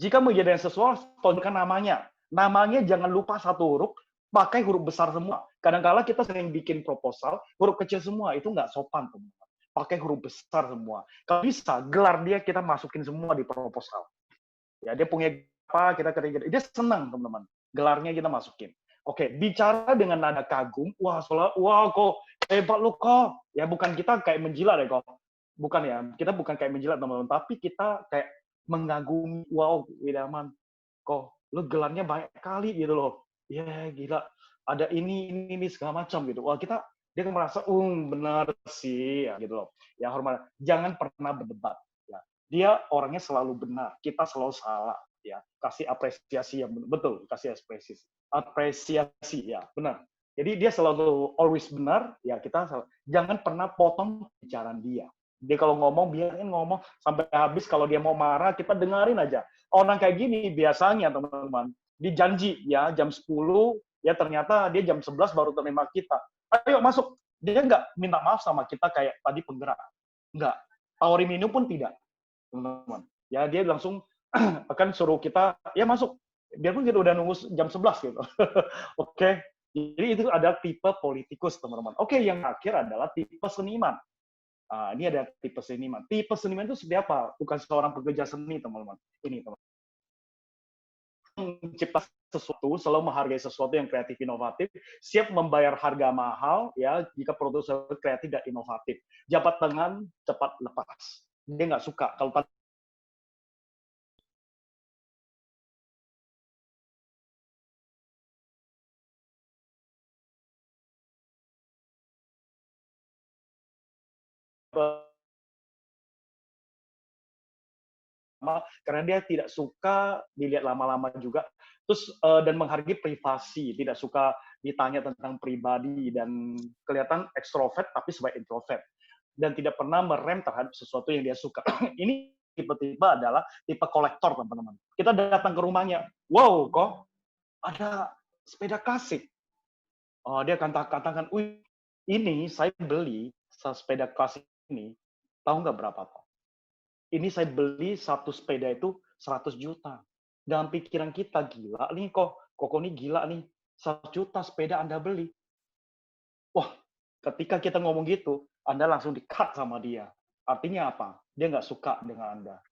Jika menjadikan sesuatu, tonjolkan namanya. Namanya jangan lupa satu huruf, pakai huruf besar semua. Kadang-kala kita sering bikin proposal, huruf kecil semua, itu nggak sopan, teman-teman. Pakai huruf besar semua. Kalau bisa, gelar dia kita masukin semua di proposal. Ya, dia punya apa, kita ketika dia senang, teman-teman. Gelarnya kita masukin. Oke, bicara dengan nada kagum, wah kok hebat lu kok. Ya bukan kita kayak menjilat ya kok. Bukan ya, kita bukan kayak menjilat teman-teman, tapi kita kayak mengagumi, wow, Widaman, kok lu gelarnya banyak kali gitu loh. Ya gila, ada ini segala macam gitu. Wah kita dia merasa, benar sih, ya, gitu loh. Ya hormat, jangan pernah berdebat. Ya. Dia orangnya selalu benar, kita selalu salah. Ya, kasih apresiasi yang betul, kasih apresiasi ya, benar. Jadi dia selalu always benar, ya kita jangan pernah potong bicaraan dia. Dia kalau ngomong, biarin ngomong sampai habis. Kalau dia mau marah, kita dengerin aja. Orang kayak gini biasanya, teman-teman, dijanji ya jam 10, ya ternyata dia jam 11 baru terima kita. Ayo masuk. Dia nggak minta maaf sama kita kayak tadi penggerak. Nggak. Tawarin minum pun tidak, teman-teman. Ya dia langsung akan suruh kita, ya masuk. Biarpun kita udah nunggu jam 11 gitu. Oke. Jadi itu ada tipe politikus, teman-teman. Oke, yang terakhir adalah tipe seniman. Ini ada tipe seniman. Tipe seniman itu seperti apa? Bukan seorang pekerja seni, teman-teman. Ini, teman-teman. Mencipta sesuatu, selalu menghargai sesuatu yang kreatif, inovatif, siap membayar harga mahal, ya jika produk kreatif dan inovatif. Jabat tangan, cepat lepas. Dia nggak suka. Kalau karena dia tidak suka dilihat lama-lama juga, terus dan menghargai privasi, tidak suka ditanya tentang pribadi dan kelihatan ekstrovert tapi sebagai introvert dan tidak pernah merem terhadap sesuatu yang dia suka. Ini tipe-tipe adalah tipe kolektor, teman-teman. Kita datang ke rumahnya, wow, kok ada sepeda klasik. Oh, dia katakan, wih, ini saya beli sepeda klasik ini, tahu nggak berapa, Pak? Ini saya beli satu sepeda itu 100 juta. Dalam pikiran kita, gila nih kok ini gila nih, 100 juta sepeda Anda beli. Wah, ketika kita ngomong gitu, Anda langsung di-cut sama dia. Artinya apa? Dia nggak suka dengan Anda.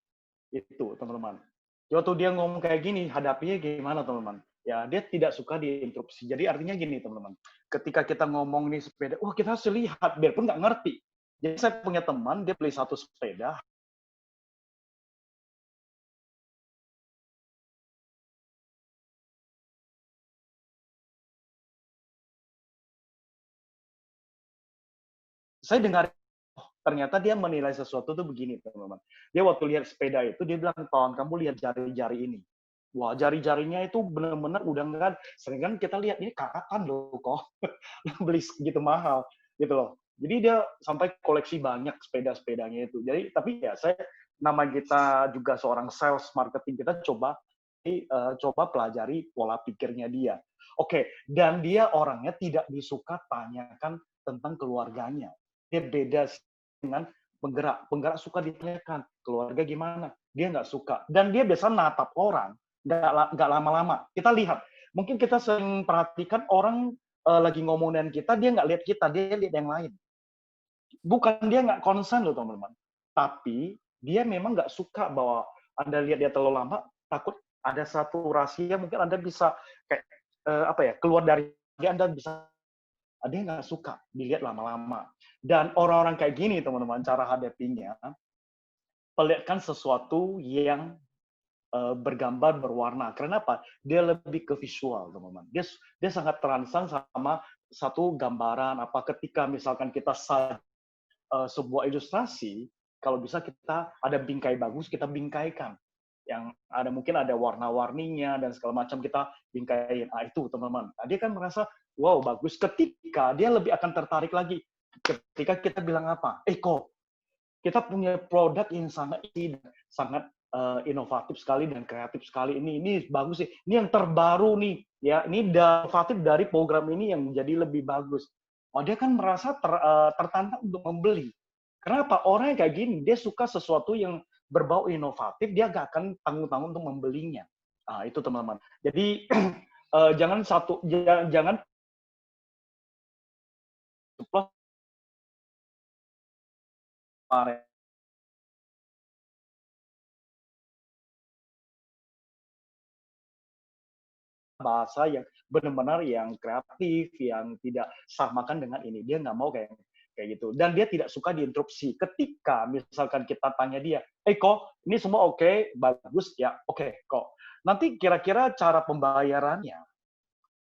Itu, teman-teman. Waktu dia ngomong kayak gini, hadapinya gimana, teman-teman? Ya, dia tidak suka diinterupsi. Jadi artinya gini, teman-teman. Ketika kita ngomong nih sepeda, wah kita harus lihat, biarpun nggak ngerti. Jadi saya punya teman, dia beli satu sepeda, saya dengar, ternyata dia menilai sesuatu tuh begini, teman-teman. Dia waktu lihat sepeda itu, dia bilang, kawan kamu lihat jari-jari ini. Wah, jari-jarinya itu benar-benar udah enggak, sering kan kita lihat, ini kakatan loh kok, beli segitu mahal, gitu loh. Jadi dia sampai koleksi banyak sepeda-sepedanya itu. Jadi, tapi ya saya, nama kita juga seorang sales marketing, kita coba pelajari pola pikirnya dia. Oke, dan dia orangnya tidak disuka tanyakan tentang keluarganya. Dia beda dengan penggerak. Penggerak suka ditanyakan, keluarga gimana? Dia nggak suka. Dan dia biasa natap orang, nggak lama-lama. Kita lihat, mungkin kita sering perhatikan orang lagi ngomongin kita, dia nggak lihat kita, dia lihat yang lain. Bukan dia nggak konsen loh, teman-teman. Tapi dia memang nggak suka bahwa Anda lihat dia terlalu lama, takut ada satu rahasia, mungkin Anda bisa kayak keluar dari dia, Anda bisa, dia nggak suka dilihat lama-lama. Dan orang-orang kayak gini, teman-teman, cara hadapinya, perlihatkan sesuatu yang bergambar, berwarna. Kenapa? Dia lebih ke visual, teman-teman. Dia sangat terangsang sama satu gambaran. Apa ketika misalkan kita sebuah ilustrasi, kalau bisa kita ada bingkai bagus, kita bingkaikan. Yang ada mungkin ada warna-warninya dan segala macam kita bingkaiin. Ah, itu teman-teman. Nah, dia kan merasa, wow bagus. Ketika dia lebih akan tertarik lagi. Ketika kita bilang apa? Kok kita punya produk yang sangat inovatif sekali dan kreatif sekali. Ini bagus sih. Ini yang terbaru nih. Ya, ini inovatif dari program ini yang menjadi lebih bagus. Oh, dia kan merasa tertantang untuk membeli. Kenapa? Orang yang kayak gini, dia suka sesuatu yang berbau inovatif, dia gak akan tanggung-tanggung untuk membelinya. Nah, itu teman-teman. Jadi jangan bahasa yang benar-benar yang kreatif, yang tidak samakan dengan ini. Dia nggak mau kayak gitu. Dan dia tidak suka diinterupsi. Ketika misalkan kita tanya dia, kok ini semua oke, bagus, ya oke kok. Nanti kira-kira cara pembayarannya,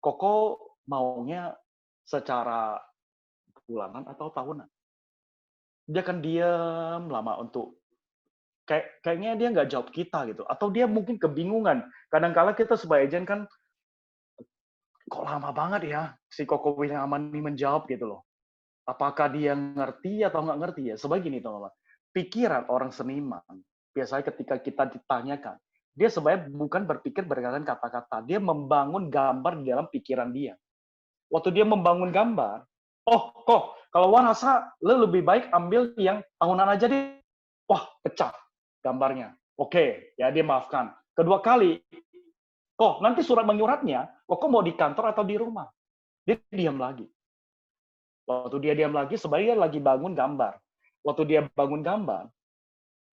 Koko maunya secara bulanan atau tahunan? Dia kan diam lama untuk kayaknya dia nggak jawab kita gitu. Atau dia mungkin kebingungan. Kadang-kala kita sebagai agent kan, kok lama banget ya si Koko William ini menjawab gitu loh. Apakah dia ngerti atau nggak ngerti ya? Sebagai gini teman-teman, pikiran orang seniman, biasanya ketika kita ditanyakan, dia sebenarnya bukan berpikir berdasarkan kata-kata, dia membangun gambar di dalam pikiran dia. Waktu dia membangun gambar, kok kalau warasa lo lebih baik ambil yang tahunan aja deh. Wah, pecah gambarnya. Oke, ya dia maafkan. Kedua kali, kok nanti surat menyuratnya, kok mau di kantor atau di rumah? Dia diam lagi. Waktu dia diam lagi, sebenarnya dia lagi bangun gambar. Waktu dia bangun gambar,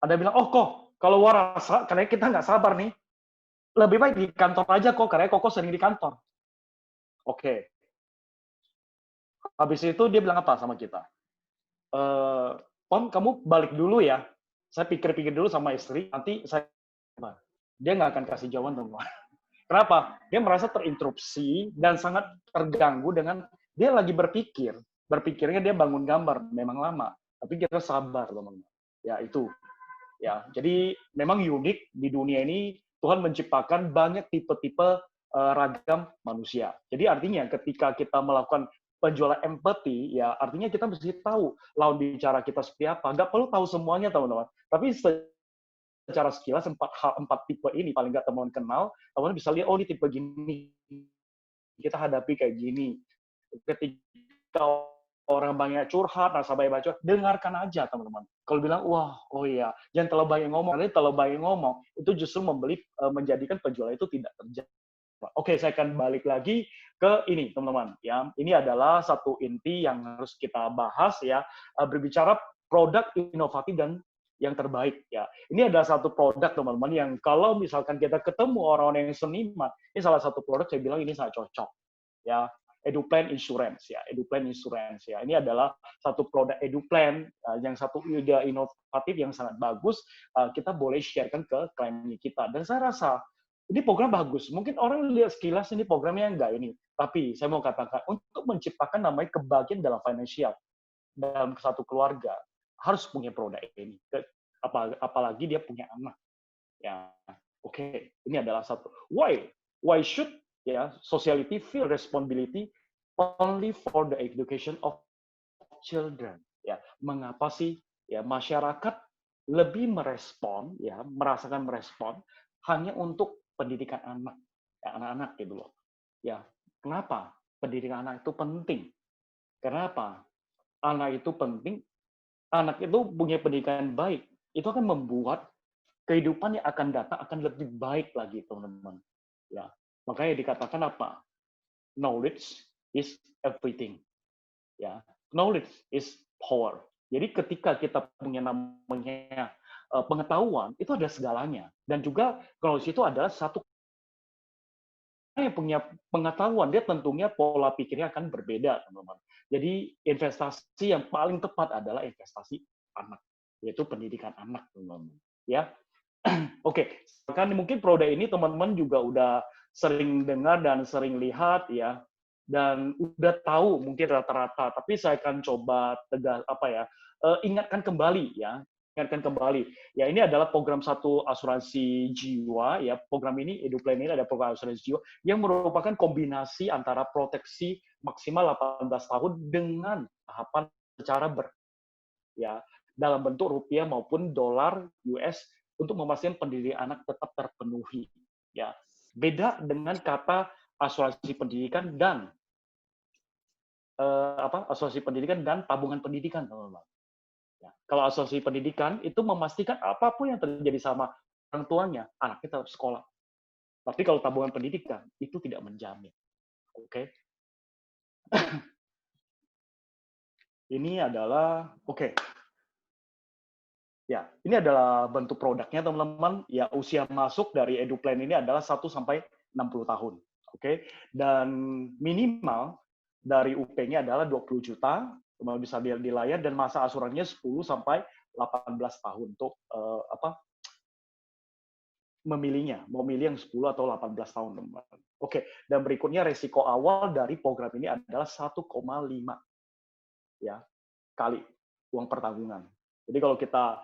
Anda bilang, kok kalau warasa, karena kita nggak sabar nih, lebih baik di kantor aja kok, karena Koko sering di kantor. Oke. Habis itu dia bilang apa sama kita? Pon, kamu balik dulu ya. Saya pikir-pikir dulu sama istri, nanti saya... Dia nggak akan kasih jawaban, teman-teman. Kenapa? Dia merasa terinterupsi dan sangat terganggu dengan dia lagi berpikir. Berpikirnya dia bangun gambar, memang lama. Tapi kita sabar, teman-teman. Ya, itu. Ya, jadi memang unik di dunia ini, Tuhan menciptakan banyak tipe-tipe ragam manusia. Jadi artinya ketika kita melakukan penjualan empati, ya artinya kita mesti tahu lawan bicara kita seperti apa. Nggak perlu tahu semuanya, teman-teman. Tapi secara sekilas empat tipe ini paling nggak teman kenal, teman bisa lihat, oh ini tipe gini, kita hadapi kayak gini. Ketika orang banyak curhat, nasabah baca, dengarkan aja teman-teman. Kalau bilang, wah, oh iya, jangan terlalu banyak ngomong. Karena terlalu banyak ngomong, itu justru menjadikan penjualan itu tidak terjadi. Oke, saya akan balik lagi ke ini, teman-teman. Ya, ini adalah satu inti yang harus kita bahas ya, berbicara produk inovatif dan yang terbaik ya. Ini adalah satu produk teman-teman yang kalau misalkan kita ketemu orang-orang yang seniman, ini salah satu produk saya bilang ini sangat cocok ya. EduPlan Insurance ya, EduPlan Insurance ya. Ini adalah satu produk EduPlan yang satu ide inovatif yang sangat bagus. Kita boleh sharekan ke klien kita. Dan saya rasa ini program bagus. Mungkin orang lihat sekilas ini programnya enggak ini. Tapi saya mau katakan untuk menciptakan namanya kebahagiaan dalam financial dalam satu keluarga harus punya produk ini. Apalagi dia punya anak. Ya, oke. Ini adalah satu. Why should society feel responsibility only for the education of children? Ya, mengapa sih ya masyarakat lebih merasakan merespon hanya untuk pendidikan anak, anak-anak gitu loh. Ya, kenapa pendidikan anak itu penting? Kenapa anak itu penting? Anak itu punya pendidikan baik, itu akan membuat kehidupan yang akan datang akan lebih baik lagi, teman-teman. Ya, makanya dikatakan apa? Knowledge is everything. Ya, knowledge is power. Jadi ketika kita punya namanya pengetahuan, itu adalah segalanya. Dan juga knowledge itu adalah satu yang punya pengetahuan, dia tentunya pola pikirnya akan berbeda, teman-teman. Jadi investasi yang paling tepat adalah investasi anak, yaitu pendidikan anak, teman-teman. Ya, oke. Kan mungkin produk ini teman-teman juga udah sering dengar dan sering lihat ya, dan udah tahu mungkin rata-rata. Tapi saya akan coba ingatkan kembali ya, ingatkan kembali. Ya, ini adalah program satu asuransi jiwa ya. Program ini EduPlan ini ada program asuransi jiwa yang merupakan kombinasi antara proteksi maksimal 18 tahun dengan tahapan secara ya dalam bentuk rupiah maupun dolar US untuk memastikan pendirian anak tetap terpenuhi. Ya, beda dengan kata asuransi pendidikan dan asuransi pendidikan dan tabungan pendidikan, teman-teman. Ya, kalau asuransi pendidikan itu memastikan apapun yang terjadi sama orang tuanya, anaknya tetap sekolah. Tapi kalau tabungan pendidikan itu tidak menjamin. Oke. Ini adalah Ya, ini adalah bentuk produknya, teman-teman. Ya, usia masuk dari EduPlan ini adalah 1 sampai 60 tahun. Oke. Dan minimal dari UP-nya adalah 20 juta, teman-teman bisa lihat di layar, dan masa asuransinya 10 sampai 18 tahun untuk memilihnya, mau milih yang 10 atau 18 tahun, teman-teman. Oke, dan berikutnya resiko awal dari program ini adalah 1,5 ya kali uang pertanggungan. Jadi kalau kita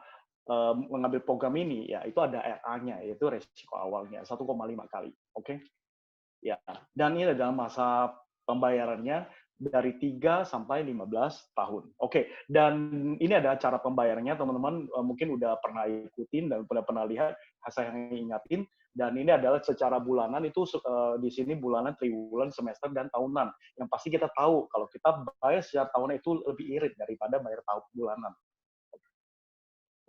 mengambil program ini, ya itu ada RA-nya, yaitu resiko awalnya 1,5 kali. Oke, ya. Dan ini adalah masa pembayarannya dari 3 sampai 15 tahun. Oke, dan ini ada cara pembayarannya, teman-teman mungkin udah pernah ikutin dan pernah lihat, saya ingatin. Dan ini adalah secara bulanan, itu di sini bulanan, triwulan, semester, dan tahunan. Yang pasti kita tahu kalau kita bayar secara tahunan itu lebih irit daripada bayar bulanan.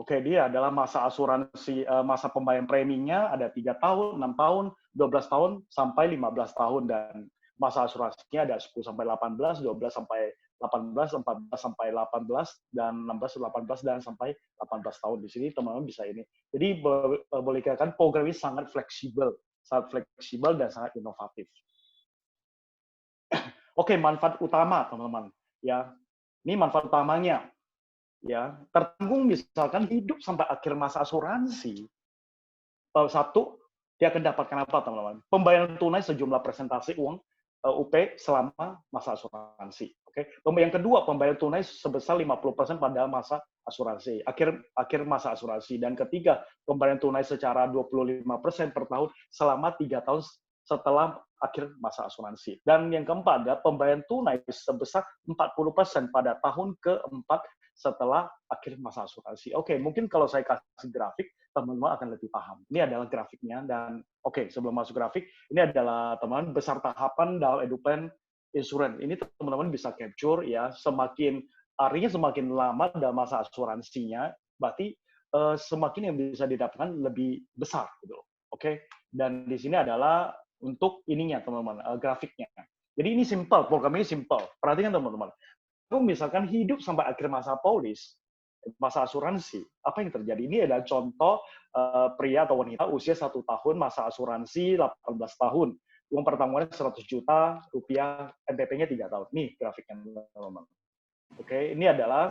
Oke, dia adalah masa asuransi, masa pembayaran preminya ada 3 tahun, 6 tahun, 12 tahun, sampai 15 tahun. Dan masa asuransinya ada 10 sampai 18, 12 sampai 18, 14 sampai 18, dan 16 18, dan sampai 18 tahun. Di sini teman-teman bisa ini. Jadi boleh dikatakan program ini sangat fleksibel dan sangat inovatif. Oke, manfaat utama, teman-teman. Ya, ini manfaat utamanya. Ya, tertanggung misalkan hidup sampai akhir masa asuransi. Satu, dia akan dapatkan apa, teman-teman? Pembayaran tunai sejumlah presentasi uang UP selama masa asuransi. Oke. Yang kedua, pembayaran tunai sebesar 50% pada masa asuransi, akhir masa asuransi. Dan ketiga, pembayaran tunai secara 25% per tahun selama 3 tahun setelah akhir masa asuransi. Dan yang keempat adalah pembayaran tunai sebesar 40% pada tahun keempat setelah akhir masa asuransi. Oke, mungkin kalau saya kasih grafik, teman-teman akan lebih paham. Ini adalah grafiknya, dan sebelum masuk grafik, ini adalah teman-teman besar tahapan dalam EduPlan Insurance. Ini teman-teman bisa capture ya, artinya semakin lama dalam masa asuransinya, berarti semakin yang bisa didapatkan lebih besar gitu. Oke. Dan di sini adalah untuk ininya, teman-teman, grafiknya. Jadi ini simple, program ini simple. Perhatikan, teman-teman. Kalau misalkan hidup sampai akhir masa polis, masa asuransi, apa yang terjadi? Ini adalah contoh pria atau wanita usia 1 tahun, masa asuransi 18 tahun. Uang pertanggungannya 100 juta rupiah, NPP-nya 3 tahun. Nih grafiknya, teman-teman. Oke, ini adalah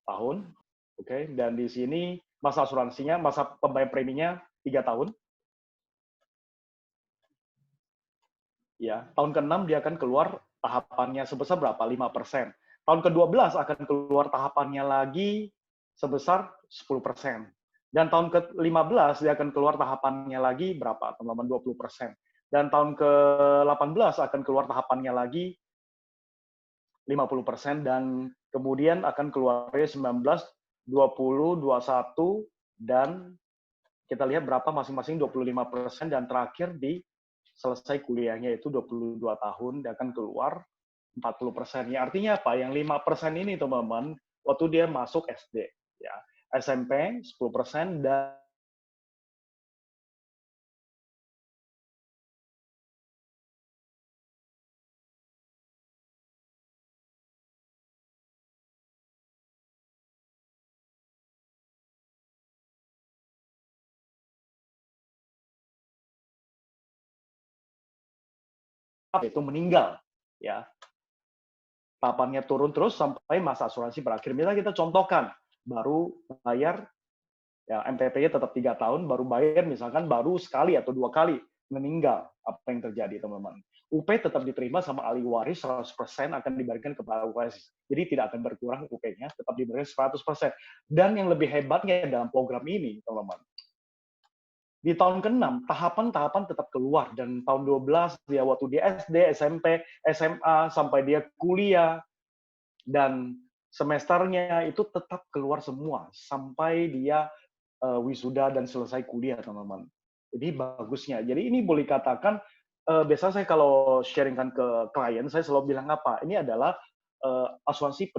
tahun. Oke, dan di sini masa asuransinya, masa pembayaran preminya 3 tahun. Ya, tahun ke-6 dia akan keluar tahapannya sebesar berapa? 5%. Tahun ke-12 akan keluar tahapannya lagi sebesar 10%. Dan tahun ke-15 dia akan keluar tahapannya lagi berapa? Teman-teman, 20%. Dan tahun ke-18 akan keluar tahapannya lagi 50%, dan kemudian akan keluarnya 19, 20, 21, dan kita lihat berapa masing-masing 25%, dan terakhir di selesai kuliahnya itu 22 tahun, dia akan keluar 40%. Ya, artinya apa? Yang 5% ini, teman-teman, waktu dia masuk SD. Ya. SMP 10%, dan itu meninggal, ya. Tahapannya turun terus sampai masa asuransi berakhir. Misalnya kita contohkan, baru bayar, ya MPP-nya tetap 3 tahun, baru bayar misalkan baru sekali atau 2 kali, meninggal. Apa yang terjadi, teman-teman? UP tetap diterima sama ahli waris 100% akan diberikan kepada waris. Jadi tidak akan berkurang UP-nya, tetap diberikan 100%. Dan yang lebih hebatnya dalam program ini, teman-teman, di tahun ke-6, tahapan-tahapan tetap keluar. Dan tahun 12, dia waktu dia SD, SMP, SMA, sampai dia kuliah, dan semesternya itu tetap keluar semua. Sampai dia wisuda dan selesai kuliah, teman-teman. Jadi bagusnya. Jadi ini boleh katakan, biasanya saya kalau sharingkan ke klien, saya selalu bilang apa? Ini adalah asuransi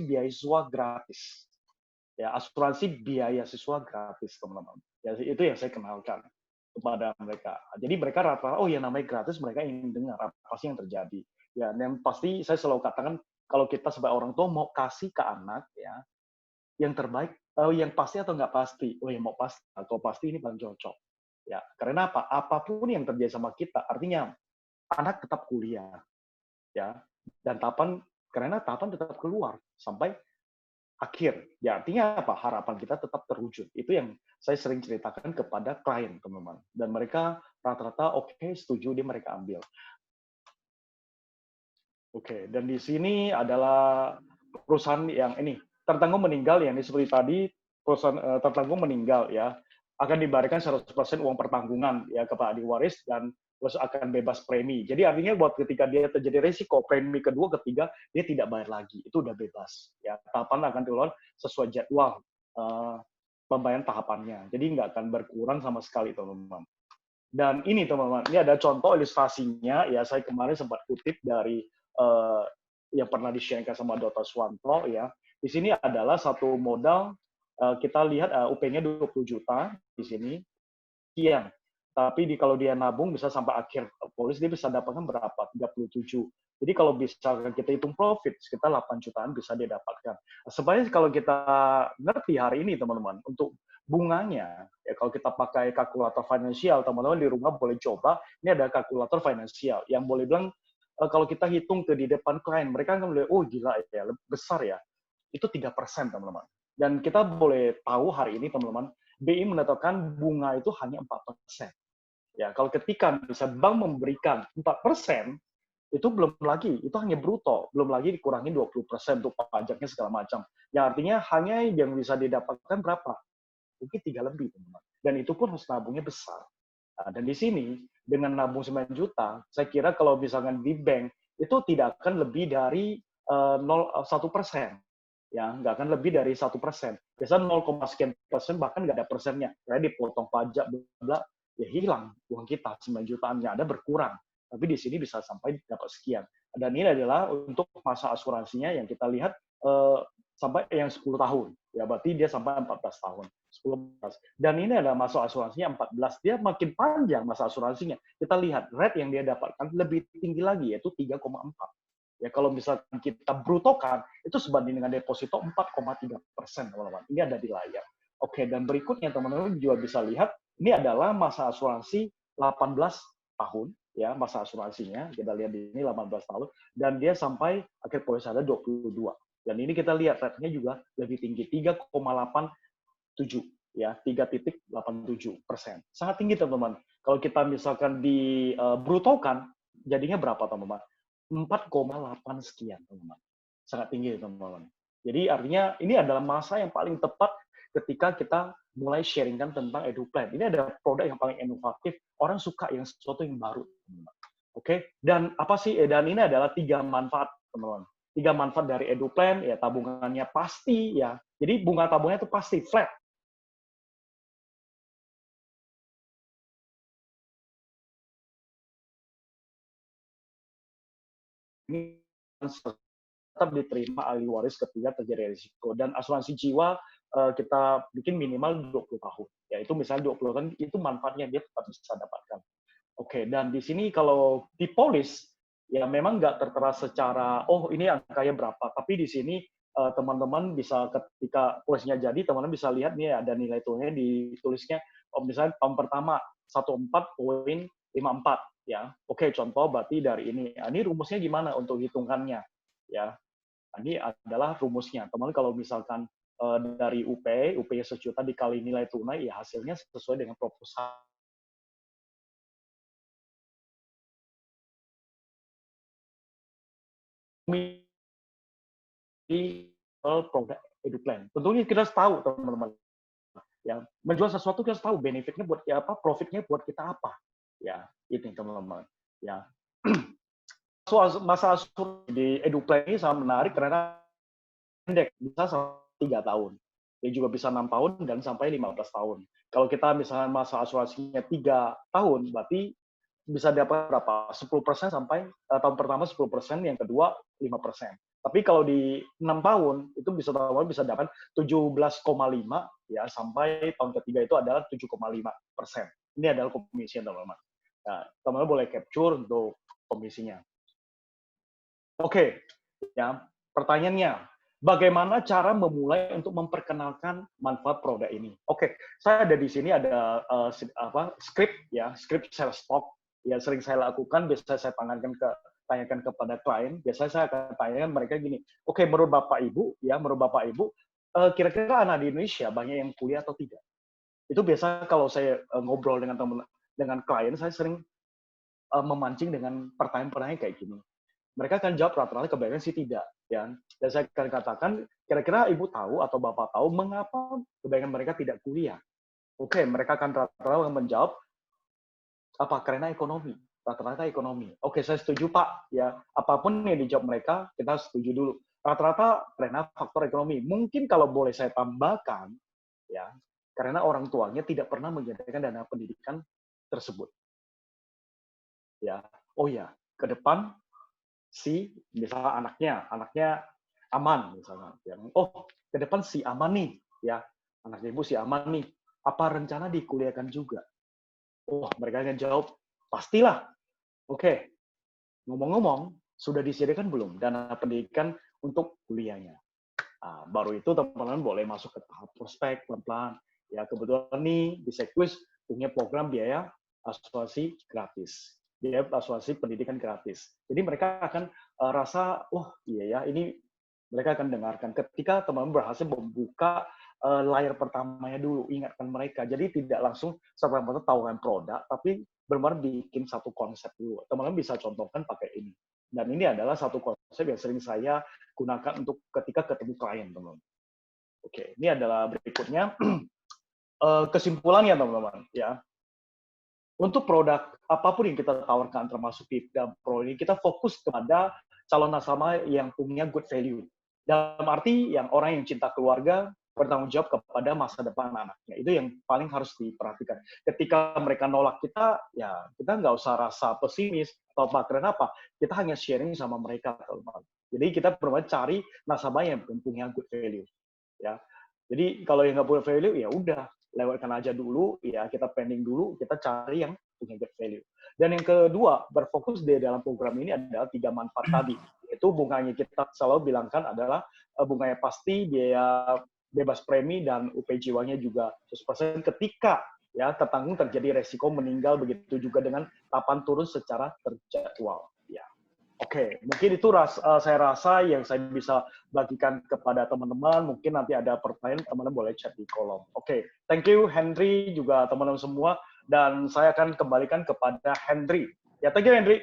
beasiswa gratis. Ya, asuransi biaya siswa gratis, teman-teman. Ya, itu yang saya kenalkan kepada mereka. Jadi mereka rata-rata, oh yang namanya gratis, mereka ingin dengar apa sih yang terjadi. Ya, dan pasti saya selalu katakan, kalau kita sebagai orang tua mau kasih ke anak, ya, yang terbaik, yang pasti atau nggak pasti. Oh yang mau pasti, atau pasti ini paling cocok. Ya, karena apa? Apapun yang terjadi sama kita, artinya anak tetap kuliah, ya, dan karena tahapan tetap keluar sampai akhir. Ya, artinya apa? Harapan kita tetap terwujud. Itu yang saya sering ceritakan kepada klien, teman-teman. Dan mereka rata-rata oke, setuju, mereka ambil. Oke, dan di sini adalah perusahaan yang ini, tertanggung meninggal, yang seperti tadi, perusahaan tertanggung meninggal, ya, akan diberikan 100% uang pertanggungan ya kepada ahli waris, dan terus akan bebas premi. Jadi artinya buat ketika dia terjadi risiko, premi kedua, ketiga, dia tidak bayar lagi. Itu udah bebas. Ya, tahapan akan keluar sesuai jadwal pembayaran tahapannya. Jadi nggak akan berkurang sama sekali, teman-teman. Dan ini, teman-teman, ini ada contoh ilustrasinya. Ya, saya kemarin sempat kutip dari yang pernah di-share sama Dr. Swanto. Ya, di sini adalah satu modal. Kita lihat UP-nya 20 juta di sini. Sekian. Tapi kalau dia nabung bisa sampai akhir polis, dia bisa dapatkan berapa? 37. Jadi kalau bisa kita hitung profit, sekitar 8 jutaan bisa dia dapatkan. Sebenarnya kalau kita ngerti hari ini, teman-teman, untuk bunganya, ya kalau kita pakai kalkulator finansial, teman-teman di rumah boleh coba, ini ada kalkulator finansial yang boleh bilang, kalau kita hitung di depan klien, mereka akan bilang, oh gila ya, besar ya. Itu 3%, teman-teman. Dan kita boleh tahu hari ini, teman-teman, BI menetapkan bunga itu hanya 4%. Ya, kalau ketika bisa bank memberikan 4%, itu belum lagi, itu hanya bruto, belum lagi dikurangi 20% untuk pajaknya segala macam. Yang artinya hanya yang bisa didapatkan berapa? Mungkin 3 lebih, teman-teman. Dan itu pun harus nabungnya besar. Nah, dan di sini, dengan nabung 9 juta, saya kira kalau misalkan di bank, itu tidak akan lebih dari 1%. Ya, nggak akan lebih dari 1%. Biasanya 0,sekian persen, bahkan nggak ada persennya. Karena dipotong pajak, bla, ya hilang uang kita, 9 jutaannya ada berkurang. Tapi di sini bisa sampai dapat sekian. Dan ini adalah untuk masa asuransinya yang kita lihat sampai yang 10 tahun. Ya, berarti dia sampai 14 tahun. 10. Dan ini adalah masa asuransinya 14. Dia makin panjang masa asuransinya. Kita lihat rate yang dia dapatkan lebih tinggi lagi, yaitu 3,4. Ya, kalau misalkan kita brutokan, itu sebanding dengan deposito 4,3%, teman-teman. Ini ada di layar. Oke, dan berikutnya teman-teman juga bisa lihat, ini adalah masa asuransi 18 tahun, ya, masa asuransinya. Kita lihat di sini 18 tahun, dan dia sampai akhir polis ada 22. Dan ini kita lihat rate-nya juga lebih tinggi, 3,87, ya, 3,87%. Sangat tinggi, teman-teman. Kalau kita misalkan di brutokan, jadinya berapa, teman-teman? 4,8 sekian, teman-teman. Sangat tinggi, teman-teman. Jadi artinya ini adalah masa yang paling tepat ketika kita mulai sharingkan tentang EduPlan. Ini ada produk yang paling inovatif, orang suka yang sesuatu yang baru, teman-teman. Oke, dan apa sih? Dan ini adalah 3 manfaat, teman-teman. 3 manfaat dari EduPlan, ya tabungannya pasti, ya. Jadi bunga tabungannya itu pasti flat. Ini tetap diterima ahli waris ketika terjadi risiko. Dan asuransi jiwa kita bikin minimal 20 tahun. Ya, itu misalnya 20 tahun, itu manfaatnya dia tetap bisa dapatkan. Oke, dan di sini kalau dipolis, ya memang nggak tertera secara, oh ini angkanya berapa. Tapi di sini teman-teman bisa ketika polisnya jadi, teman-teman bisa lihat nih ada nilai turunnya ditulisnya, oh, misalnya tahun pertama 14,54, ya. Oke, contoh berarti dari ini. Nah, ini rumusnya gimana untuk hitungannya, ya. Nah, ini adalah rumusnya. Teman-teman kalau misalkan dari UP 1 juta dikali nilai tunai, ya hasilnya sesuai dengan proposal. Produk EduPlan. Tentunya kita harus tahu, teman-teman. Ya, menjual sesuatu kita harus tahu benefitnya buat ya apa, profitnya buat kita apa. Ya, itu teman-teman. Ya. Masa asuransi di EduPlan ini sangat menarik karena pendek, bisa sampai 3 tahun. Dia juga bisa 6 tahun dan sampai 15 tahun. Kalau kita misalnya masa asuransinya 3 tahun, berarti bisa dapat berapa? 10% sampai tahun pertama 10%, yang kedua 5%. Tapi kalau di 6 tahun itu bisa dapat 17,5 ya, sampai tahun ketiga itu adalah 7,5%. Ini adalah komisi, teman-teman. Nah, teman-teman boleh capture untuk komisinya. Oke, ya. Pertanyaannya, bagaimana cara memulai untuk memperkenalkan manfaat produk ini? Oke, saya ada di sini ada script ya, script sales talk yang sering saya lakukan. Biasanya saya tanyakan kepada klien. Biasanya saya akan tanyakan mereka gini, oke, menurut Bapak Ibu, kira-kira anak di Indonesia banyak yang kuliah atau tidak? Itu biasa kalau saya ngobrol dengan klien, saya sering memancing dengan pertanyaan-pertanyaan kayak gini. Mereka akan jawab rata-rata kebanyakan sih tidak, ya. Dan saya akan katakan, kira-kira Ibu tahu atau Bapak tahu mengapa kebanyakan mereka tidak kuliah? Oke, mereka akan rata-rata menjawab apa? Karena ekonomi. Rata-rata ekonomi. Oke, saya setuju Pak. Ya, apapun yang dijawab mereka, kita setuju dulu. Rata-rata karena faktor ekonomi. Mungkin kalau boleh saya tambahkan, ya, karena orang tuanya tidak pernah menyediakan dana pendidikan tersebut. Ya, oh ya, ke depan si misalnya anaknya aman misalnya, ya. Oh, ke depan si aman nih, ya, anaknya Ibu si aman nih, apa rencana dikuliahkan juga? Oh, mereka akan jawab pastilah. Oke, ngomong-ngomong, sudah disediakan belum dana pendidikan untuk kuliahnya? Nah, baru itu teman-teman boleh masuk ke tahap prospek pelan-pelan. Ya, kebetulan nih di Sekwis punya program biaya asuransi gratis. Biaya asuransi pendidikan gratis. Jadi mereka akan rasa, oh iya ya, ini mereka akan dengarkan. Ketika teman-teman berhasil membuka layar pertamanya dulu, ingatkan mereka. Jadi tidak langsung serta-merta tawaran produk, tapi benar-benar bikin satu konsep dulu. Teman-teman bisa contohkan pakai ini. Dan ini adalah satu konsep yang sering saya gunakan untuk ketika ketemu klien, teman-teman. Oke, ini adalah berikutnya kesimpulannya, teman-teman. Ya, untuk produk apapun yang kita tawarkan, termasuk di dalam produk ini, kita fokus kepada calon nasabah yang punya good value. Dalam arti yang orang yang cinta keluarga, bertanggung jawab kepada masa depan anaknya. Itu yang paling harus diperhatikan. Ketika mereka nolak kita, ya kita nggak usah rasa pesimis atau apa. Karena apa? Kita hanya sharing sama mereka, teman-teman. Jadi kita perlu cari nasabah yang punya good value. Ya. Jadi kalau yang nggak punya value, ya udah lewatkan aja dulu. Ya kita pending dulu. Kita cari yang punya good value. Dan yang kedua, berfokus di dalam program ini adalah 3 manfaat tadi. Itu bunganya kita selalu bilangkan adalah bunganya pasti, biaya bebas premi, dan UP jiwanya juga 100% ketika ya tertanggung terjadi resiko meninggal, begitu juga dengan tahapan turun secara terjadwal. Ya, oke, mungkin itu saya rasa yang saya bisa bagikan kepada teman-teman. Mungkin nanti ada pertanyaan, teman-teman boleh chat di kolom. Oke, thank you Henry juga teman-teman semua, dan saya akan kembalikan kepada Henry. Ya, thank you Henry.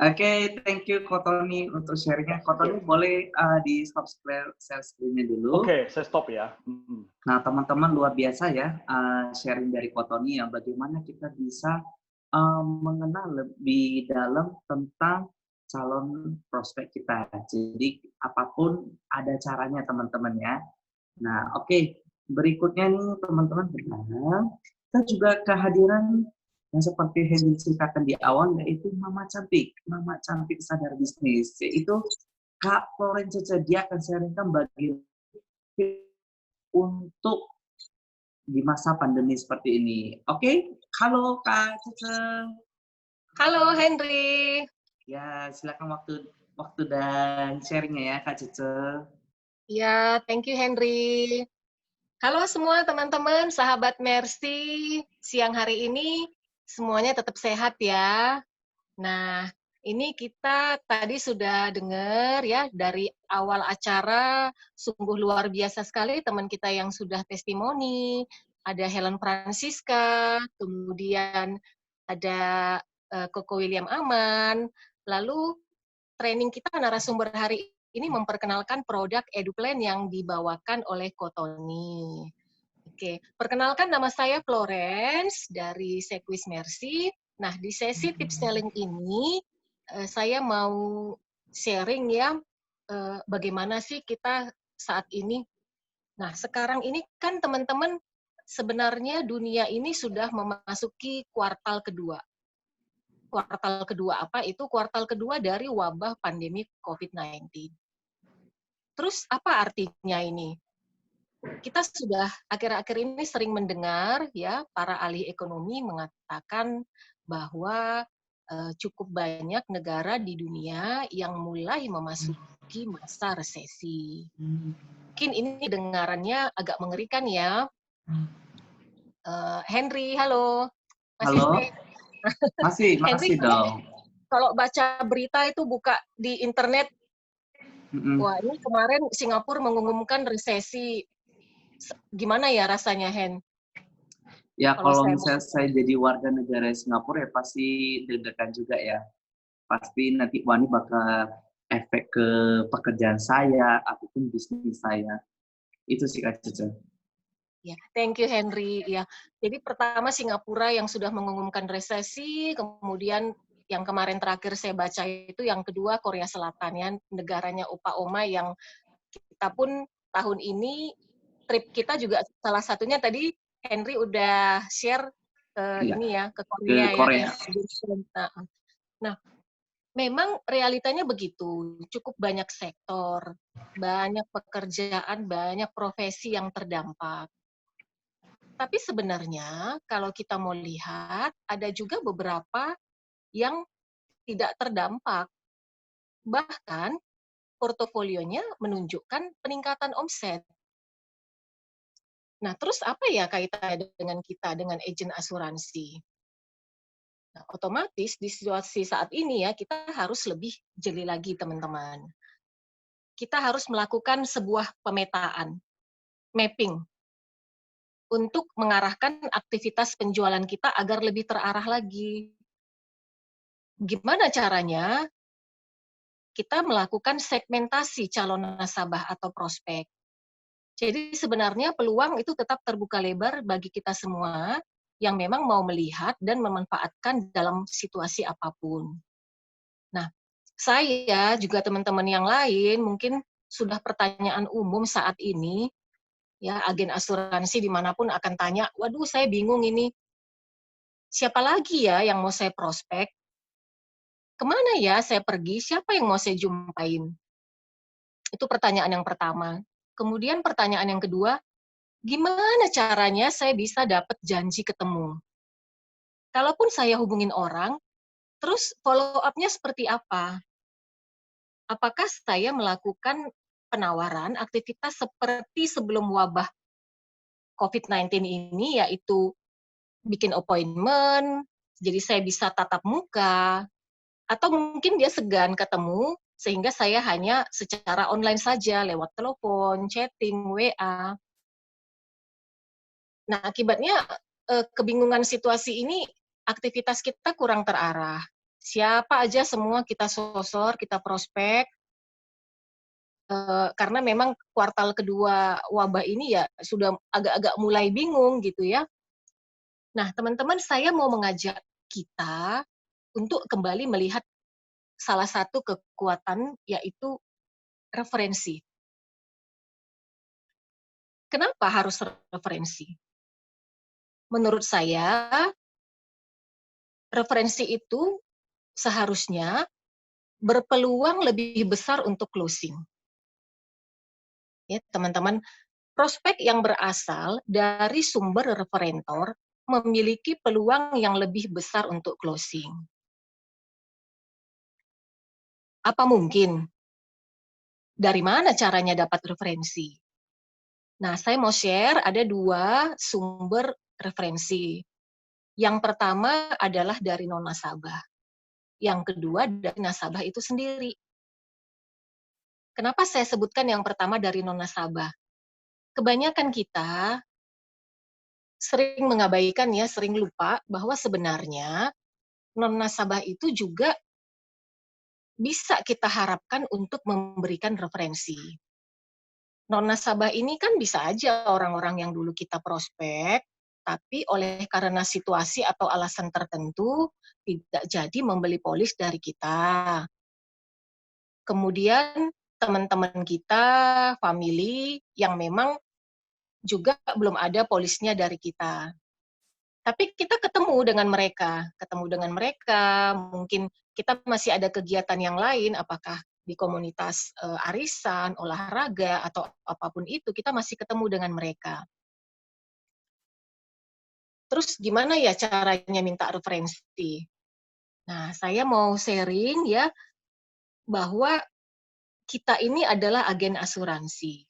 Oke, thank you Ko Tony untuk sharingnya. Ko Tony boleh di stop share screen-nya dulu. Oke, saya stop ya. Nah, teman-teman luar biasa ya sharing dari Ko Tony yang bagaimana kita bisa mengenal lebih dalam tentang calon prospek kita. Jadi apapun ada caranya teman-teman ya. Nah, oke. Berikutnya nih teman-teman, kita juga kehadiran yang seperti Henry ceritakan di awal, yaitu Mama Cantik sadar bisnis, yaitu Kak Floren Cece. Dia akan sharingkan bagi untuk di masa pandemi seperti ini. Oke, halo Kak Cece. Halo Henry. Ya, silakan waktu dan sharingnya ya Kak Cece. Ya, thank you Henry. Halo semua teman-teman, sahabat Mercy. Siang hari ini semuanya tetap sehat ya. Nah, ini kita tadi sudah dengar ya dari awal acara, sungguh luar biasa sekali teman kita yang sudah testimoni. Ada Helen Francisca, kemudian ada Koko William Aman, lalu training kita narasumber hari ini memperkenalkan produk EduPlan yang dibawakan oleh Kotoni. Oke, perkenalkan nama saya Florence dari Sequis Mercy. Nah, di sesi tips selling ini saya mau sharing ya bagaimana sih kita saat ini. Nah, sekarang ini kan teman-teman sebenarnya dunia ini sudah memasuki kuartal kedua. Kuartal kedua apa? Itu kuartal kedua dari wabah pandemi COVID-19. Terus apa artinya ini? Kita sudah akhir-akhir ini sering mendengar ya para ahli ekonomi mengatakan bahwa cukup banyak negara di dunia yang mulai memasuki masa resesi. Mungkin ini dengarannya agak mengerikan ya. Henry, halo. Masih Halo? stay? Masih Henry, dong. kalau baca berita itu buka di internet, wah ini kemarin Singapura mengumumkan resesi. Gimana ya rasanya, Hen? Ya Kalau kalau saya misalnya saya jadi warga negara Singapura ya pasti deg-degan juga ya. Pasti nanti wah ini bakal efek ke pekerjaan saya ataupun bisnis saya. Itu sih Kak Cece. Ya, thank you Henry. Ya, jadi pertama Singapura yang sudah mengumumkan resesi, kemudian yang kemarin terakhir saya baca itu yang kedua Korea Selatan ya, negaranya Opa Oma yang kita pun tahun ini trip kita juga salah satunya tadi Henry udah share ke Ya, ini ya ke ke Korea ya. Korea. Nah, memang realitanya begitu, cukup banyak sektor, banyak pekerjaan, banyak profesi yang terdampak. Tapi sebenarnya kalau kita mau lihat, ada juga beberapa yang tidak terdampak. Bahkan portofolionya menunjukkan peningkatan omset. Nah, terus apa ya kaitannya dengan kita, dengan agen asuransi? Nah, otomatis di situasi saat ini ya, kita harus lebih jeli lagi, teman-teman. Kita harus melakukan sebuah pemetaan, mapping, untuk mengarahkan aktivitas penjualan kita agar lebih terarah lagi. Gimana caranya? Kita melakukan segmentasi calon nasabah atau prospek. Jadi sebenarnya peluang itu tetap terbuka lebar bagi kita semua yang memang mau melihat dan memanfaatkan dalam situasi apapun. Nah, saya juga teman-teman yang lain mungkin sudah pertanyaan umum saat ini, ya agen asuransi dimanapun akan tanya, waduh saya bingung ini, siapa lagi ya yang mau saya prospek? Kemana ya saya pergi? Siapa yang mau saya jumpain? Itu pertanyaan yang pertama. Kemudian pertanyaan yang kedua, gimana caranya saya bisa dapat janji ketemu? Kalaupun saya hubungin orang, terus follow up-nya seperti apa? Apakah saya melakukan penawaran aktivitas seperti sebelum wabah COVID-19 ini, yaitu bikin appointment, jadi saya bisa tatap muka, atau mungkin dia segan ketemu, sehingga saya hanya secara online saja, lewat telepon, chatting, WA. Nah, akibatnya kebingungan situasi ini, aktivitas kita kurang terarah. Siapa aja semua kita sosor, kita prospek, karena memang kuartal kedua wabah ini ya sudah agak-agak mulai bingung gitu ya. Nah, teman-teman, saya mau mengajak kita untuk kembali melihat salah satu kekuatan, yaitu referensi. Kenapa harus referensi? Menurut saya, referensi itu seharusnya berpeluang lebih besar untuk closing. Ya, teman-teman, prospek yang berasal dari sumber referentor memiliki peluang yang lebih besar untuk closing. Apa mungkin? Dari mana caranya dapat referensi? Nah, saya mau share ada 2 sumber referensi. Yang pertama adalah dari non-nasabah. Yang kedua dari nasabah itu sendiri. Kenapa saya sebutkan yang pertama dari non-nasabah? Kebanyakan kita sering mengabaikan ya, sering lupa bahwa sebenarnya non-nasabah itu juga bisa kita harapkan untuk memberikan referensi. Non-nasabah ini kan bisa aja orang-orang yang dulu kita prospek, tapi karena situasi atau alasan tertentu tidak jadi membeli polis dari kita. Kemudian teman-teman kita, family yang memang juga belum ada polisnya dari kita. Tapi kita ketemu dengan mereka, mungkin kita masih ada kegiatan yang lain, apakah di komunitas arisan, olahraga, atau apapun itu, kita masih ketemu dengan mereka. Terus gimana ya caranya minta referensi? Nah, saya mau sharing ya, bahwa kita ini adalah agen asuransi.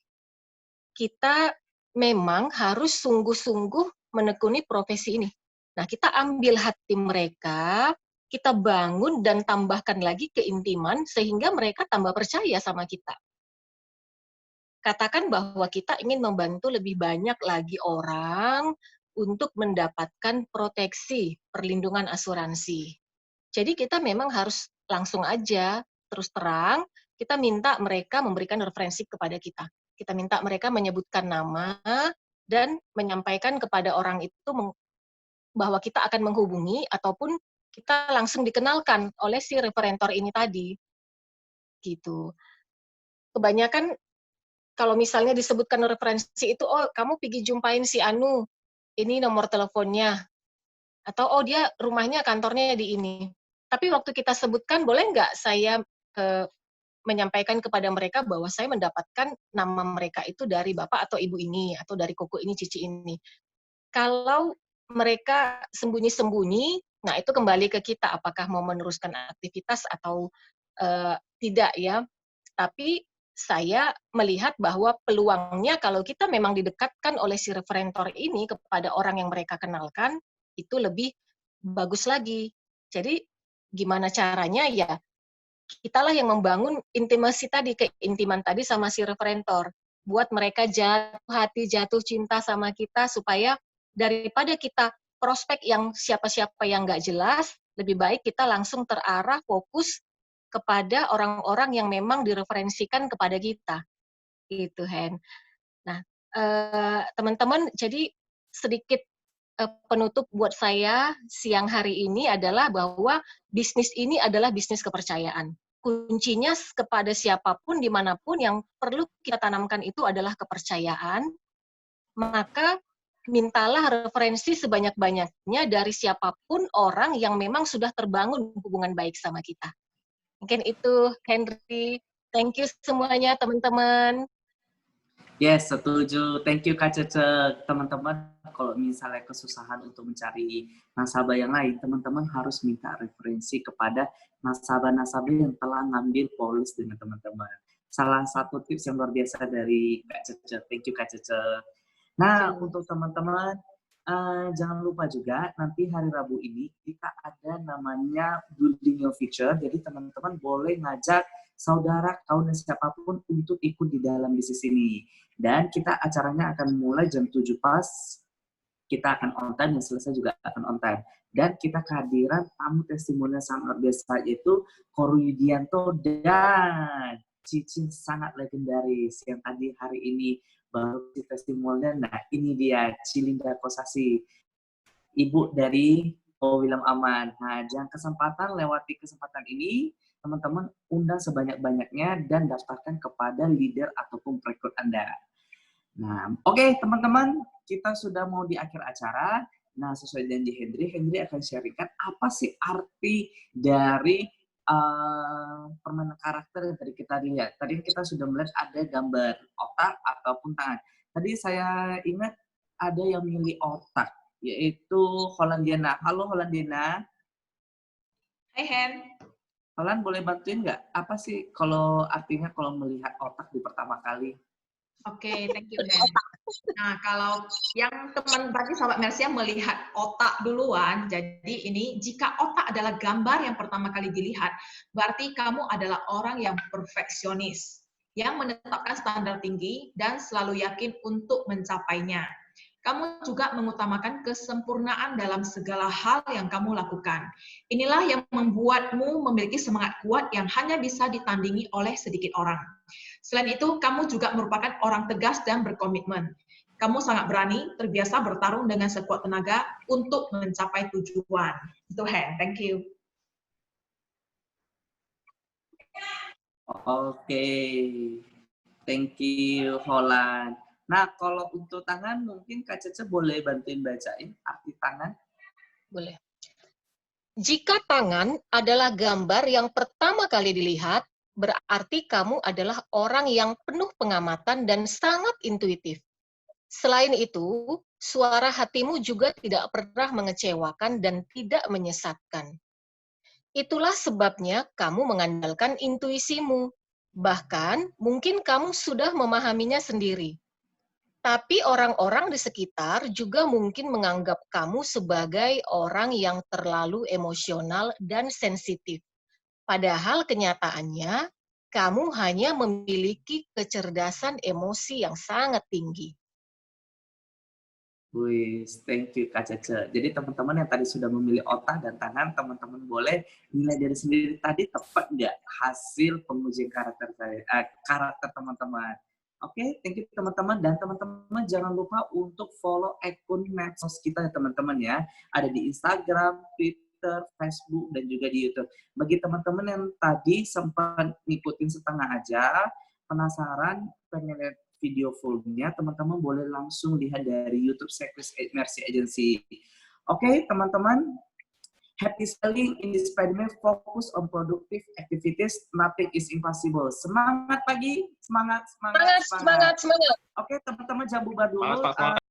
Kita memang harus sungguh-sungguh menekuni profesi ini. Nah, kita ambil hati mereka, kita bangun dan tambahkan lagi keintiman sehingga mereka tambah percaya sama kita. Katakan bahwa kita ingin membantu lebih banyak lagi orang untuk mendapatkan proteksi perlindungan asuransi. Jadi kita memang harus langsung aja, terus terang, kita minta mereka memberikan referensi kepada kita. Kita minta mereka menyebutkan nama dan menyampaikan kepada orang itu bahwa kita akan menghubungi ataupun kita langsung dikenalkan oleh si referentor ini tadi. Gitu. Kebanyakan kalau misalnya disebutkan referensi itu, oh kamu pergi jumpain si Anu, ini nomor teleponnya. Atau oh dia rumahnya, kantornya di ini. Tapi waktu kita sebutkan, boleh nggak saya menyampaikan kepada mereka bahwa saya mendapatkan nama mereka itu dari bapak atau ibu ini, atau dari koko ini, cici ini. Kalau mereka sembunyi-sembunyi, nah itu kembali ke kita, apakah mau meneruskan aktivitas atau tidak ya. Tapi saya melihat bahwa peluangnya kalau kita memang didekatkan oleh si referentor ini kepada orang yang mereka kenalkan, itu lebih bagus lagi. Jadi gimana caranya ya, kitalah yang membangun intimasi tadi, keintiman tadi sama si referentor. Buat mereka jatuh hati, jatuh cinta sama kita, supaya daripada kita prospek yang siapa-siapa yang nggak jelas, lebih baik kita langsung terarah, fokus kepada orang-orang yang memang direferensikan kepada kita. Gitu, Hen. Nah, teman-teman, jadi sedikit penutup buat saya siang hari ini adalah bahwa bisnis ini adalah bisnis kepercayaan. Kuncinya kepada siapapun, dimanapun, yang perlu kita tanamkan itu adalah kepercayaan, maka mintalah referensi sebanyak-banyaknya dari siapapun orang yang memang sudah terbangun hubungan baik sama kita. Mungkin itu, Henry. Thank you semuanya, teman-teman. Yes, setuju. Thank you, Kak Cece. Teman-teman, kalau misalnya kesusahan untuk mencari nasabah yang lain, teman-teman harus minta referensi kepada nasabah-nasabah yang telah ngambil polis dengan teman-teman. Salah satu tips yang luar biasa dari Kak Cece. Thank you, Kak Cece. Nah, untuk teman-teman, jangan lupa juga nanti hari Rabu ini kita ada namanya Building Your Future. Jadi teman-teman boleh ngajak saudara, kawan, dan siapapun untuk ikut di dalam bisnis ini. Dan kita acaranya akan mulai jam 7 pas. Kita akan on time dan selesai juga akan on time. Dan kita kehadiran tamu testimonial sangat biasa, yaitu Koru Yudianto dan Cici sangat legendaris yang tadi hari ini baru di testimonial. Nah, ini dia Cilinda Kosasi, ibu dari William Aman. Nah, jangan kesempatan lewati kesempatan ini, teman-teman undang sebanyak-banyaknya dan daftarkan kepada leader ataupun perekrut Anda. Nah, oke, teman-teman, kita sudah mau di akhir acara. Nah, sesuai janji Henry akan sharingkan apa sih arti dari permainan karakter yang tadi kita lihat. Tadi kita sudah melihat ada gambar otak ataupun tangan. Tadi saya ingat ada yang milih otak, yaitu Hollandiana. Halo Hollandiana. Hai Hen. Holland boleh bantuin nggak? Apa sih kalau artinya kalau melihat otak di pertama kali? Oke, thank you, Hen. Nah, kalau yang teman tadi sahabat Mersia melihat otak duluan, jadi ini jika otak adalah gambar yang pertama kali dilihat, berarti kamu adalah orang yang perfeksionis, yang menetapkan standar tinggi dan selalu yakin untuk mencapainya. Kamu juga mengutamakan kesempurnaan dalam segala hal yang kamu lakukan. Inilah yang membuatmu memiliki semangat kuat yang hanya bisa ditandingi oleh sedikit orang. Selain itu, kamu juga merupakan orang tegas dan berkomitmen. Kamu sangat berani, terbiasa bertarung dengan sekuat tenaga untuk mencapai tujuan. Itu Hen, thank you. Oke, thank you Holland. Nah, kalau untuk tangan mungkin Kak Cece boleh bantuin bacain arti tangan? Boleh. Jika tangan adalah gambar yang pertama kali dilihat, berarti kamu adalah orang yang penuh pengamatan dan sangat intuitif. Selain itu, suara hatimu juga tidak pernah mengecewakan dan tidak menyesatkan. Itulah sebabnya kamu mengandalkan intuisimu. Bahkan, mungkin kamu sudah memahaminya sendiri. Tapi orang-orang di sekitar juga mungkin menganggap kamu sebagai orang yang terlalu emosional dan sensitif. Padahal kenyataannya, kamu hanya memiliki kecerdasan emosi yang sangat tinggi. Wih, thank you Kak Cece. Jadi teman-teman yang tadi sudah memilih otak dan tangan, teman-teman boleh nilai dari sendiri tadi tepat nggak hasil pengujian karakter karakter teman-teman. Oke, thank you teman-teman. Dan teman-teman jangan lupa untuk follow akun medsos kita ya teman-teman ya. Ada di Instagram, Twitter, Facebook, dan juga di YouTube. Bagi teman-teman yang tadi sempat ngikutin setengah aja, penasaran, pengen lihat video fullnya, teman-teman boleh langsung lihat dari YouTube Cyclist Mercy Agency. Oke, teman-teman. Happy selling in this pandemic, focus on productive activities, nothing is impossible. Semangat pagi, semangat. Semangat. Oke, teman-teman jangan bubar dulu. Semangat.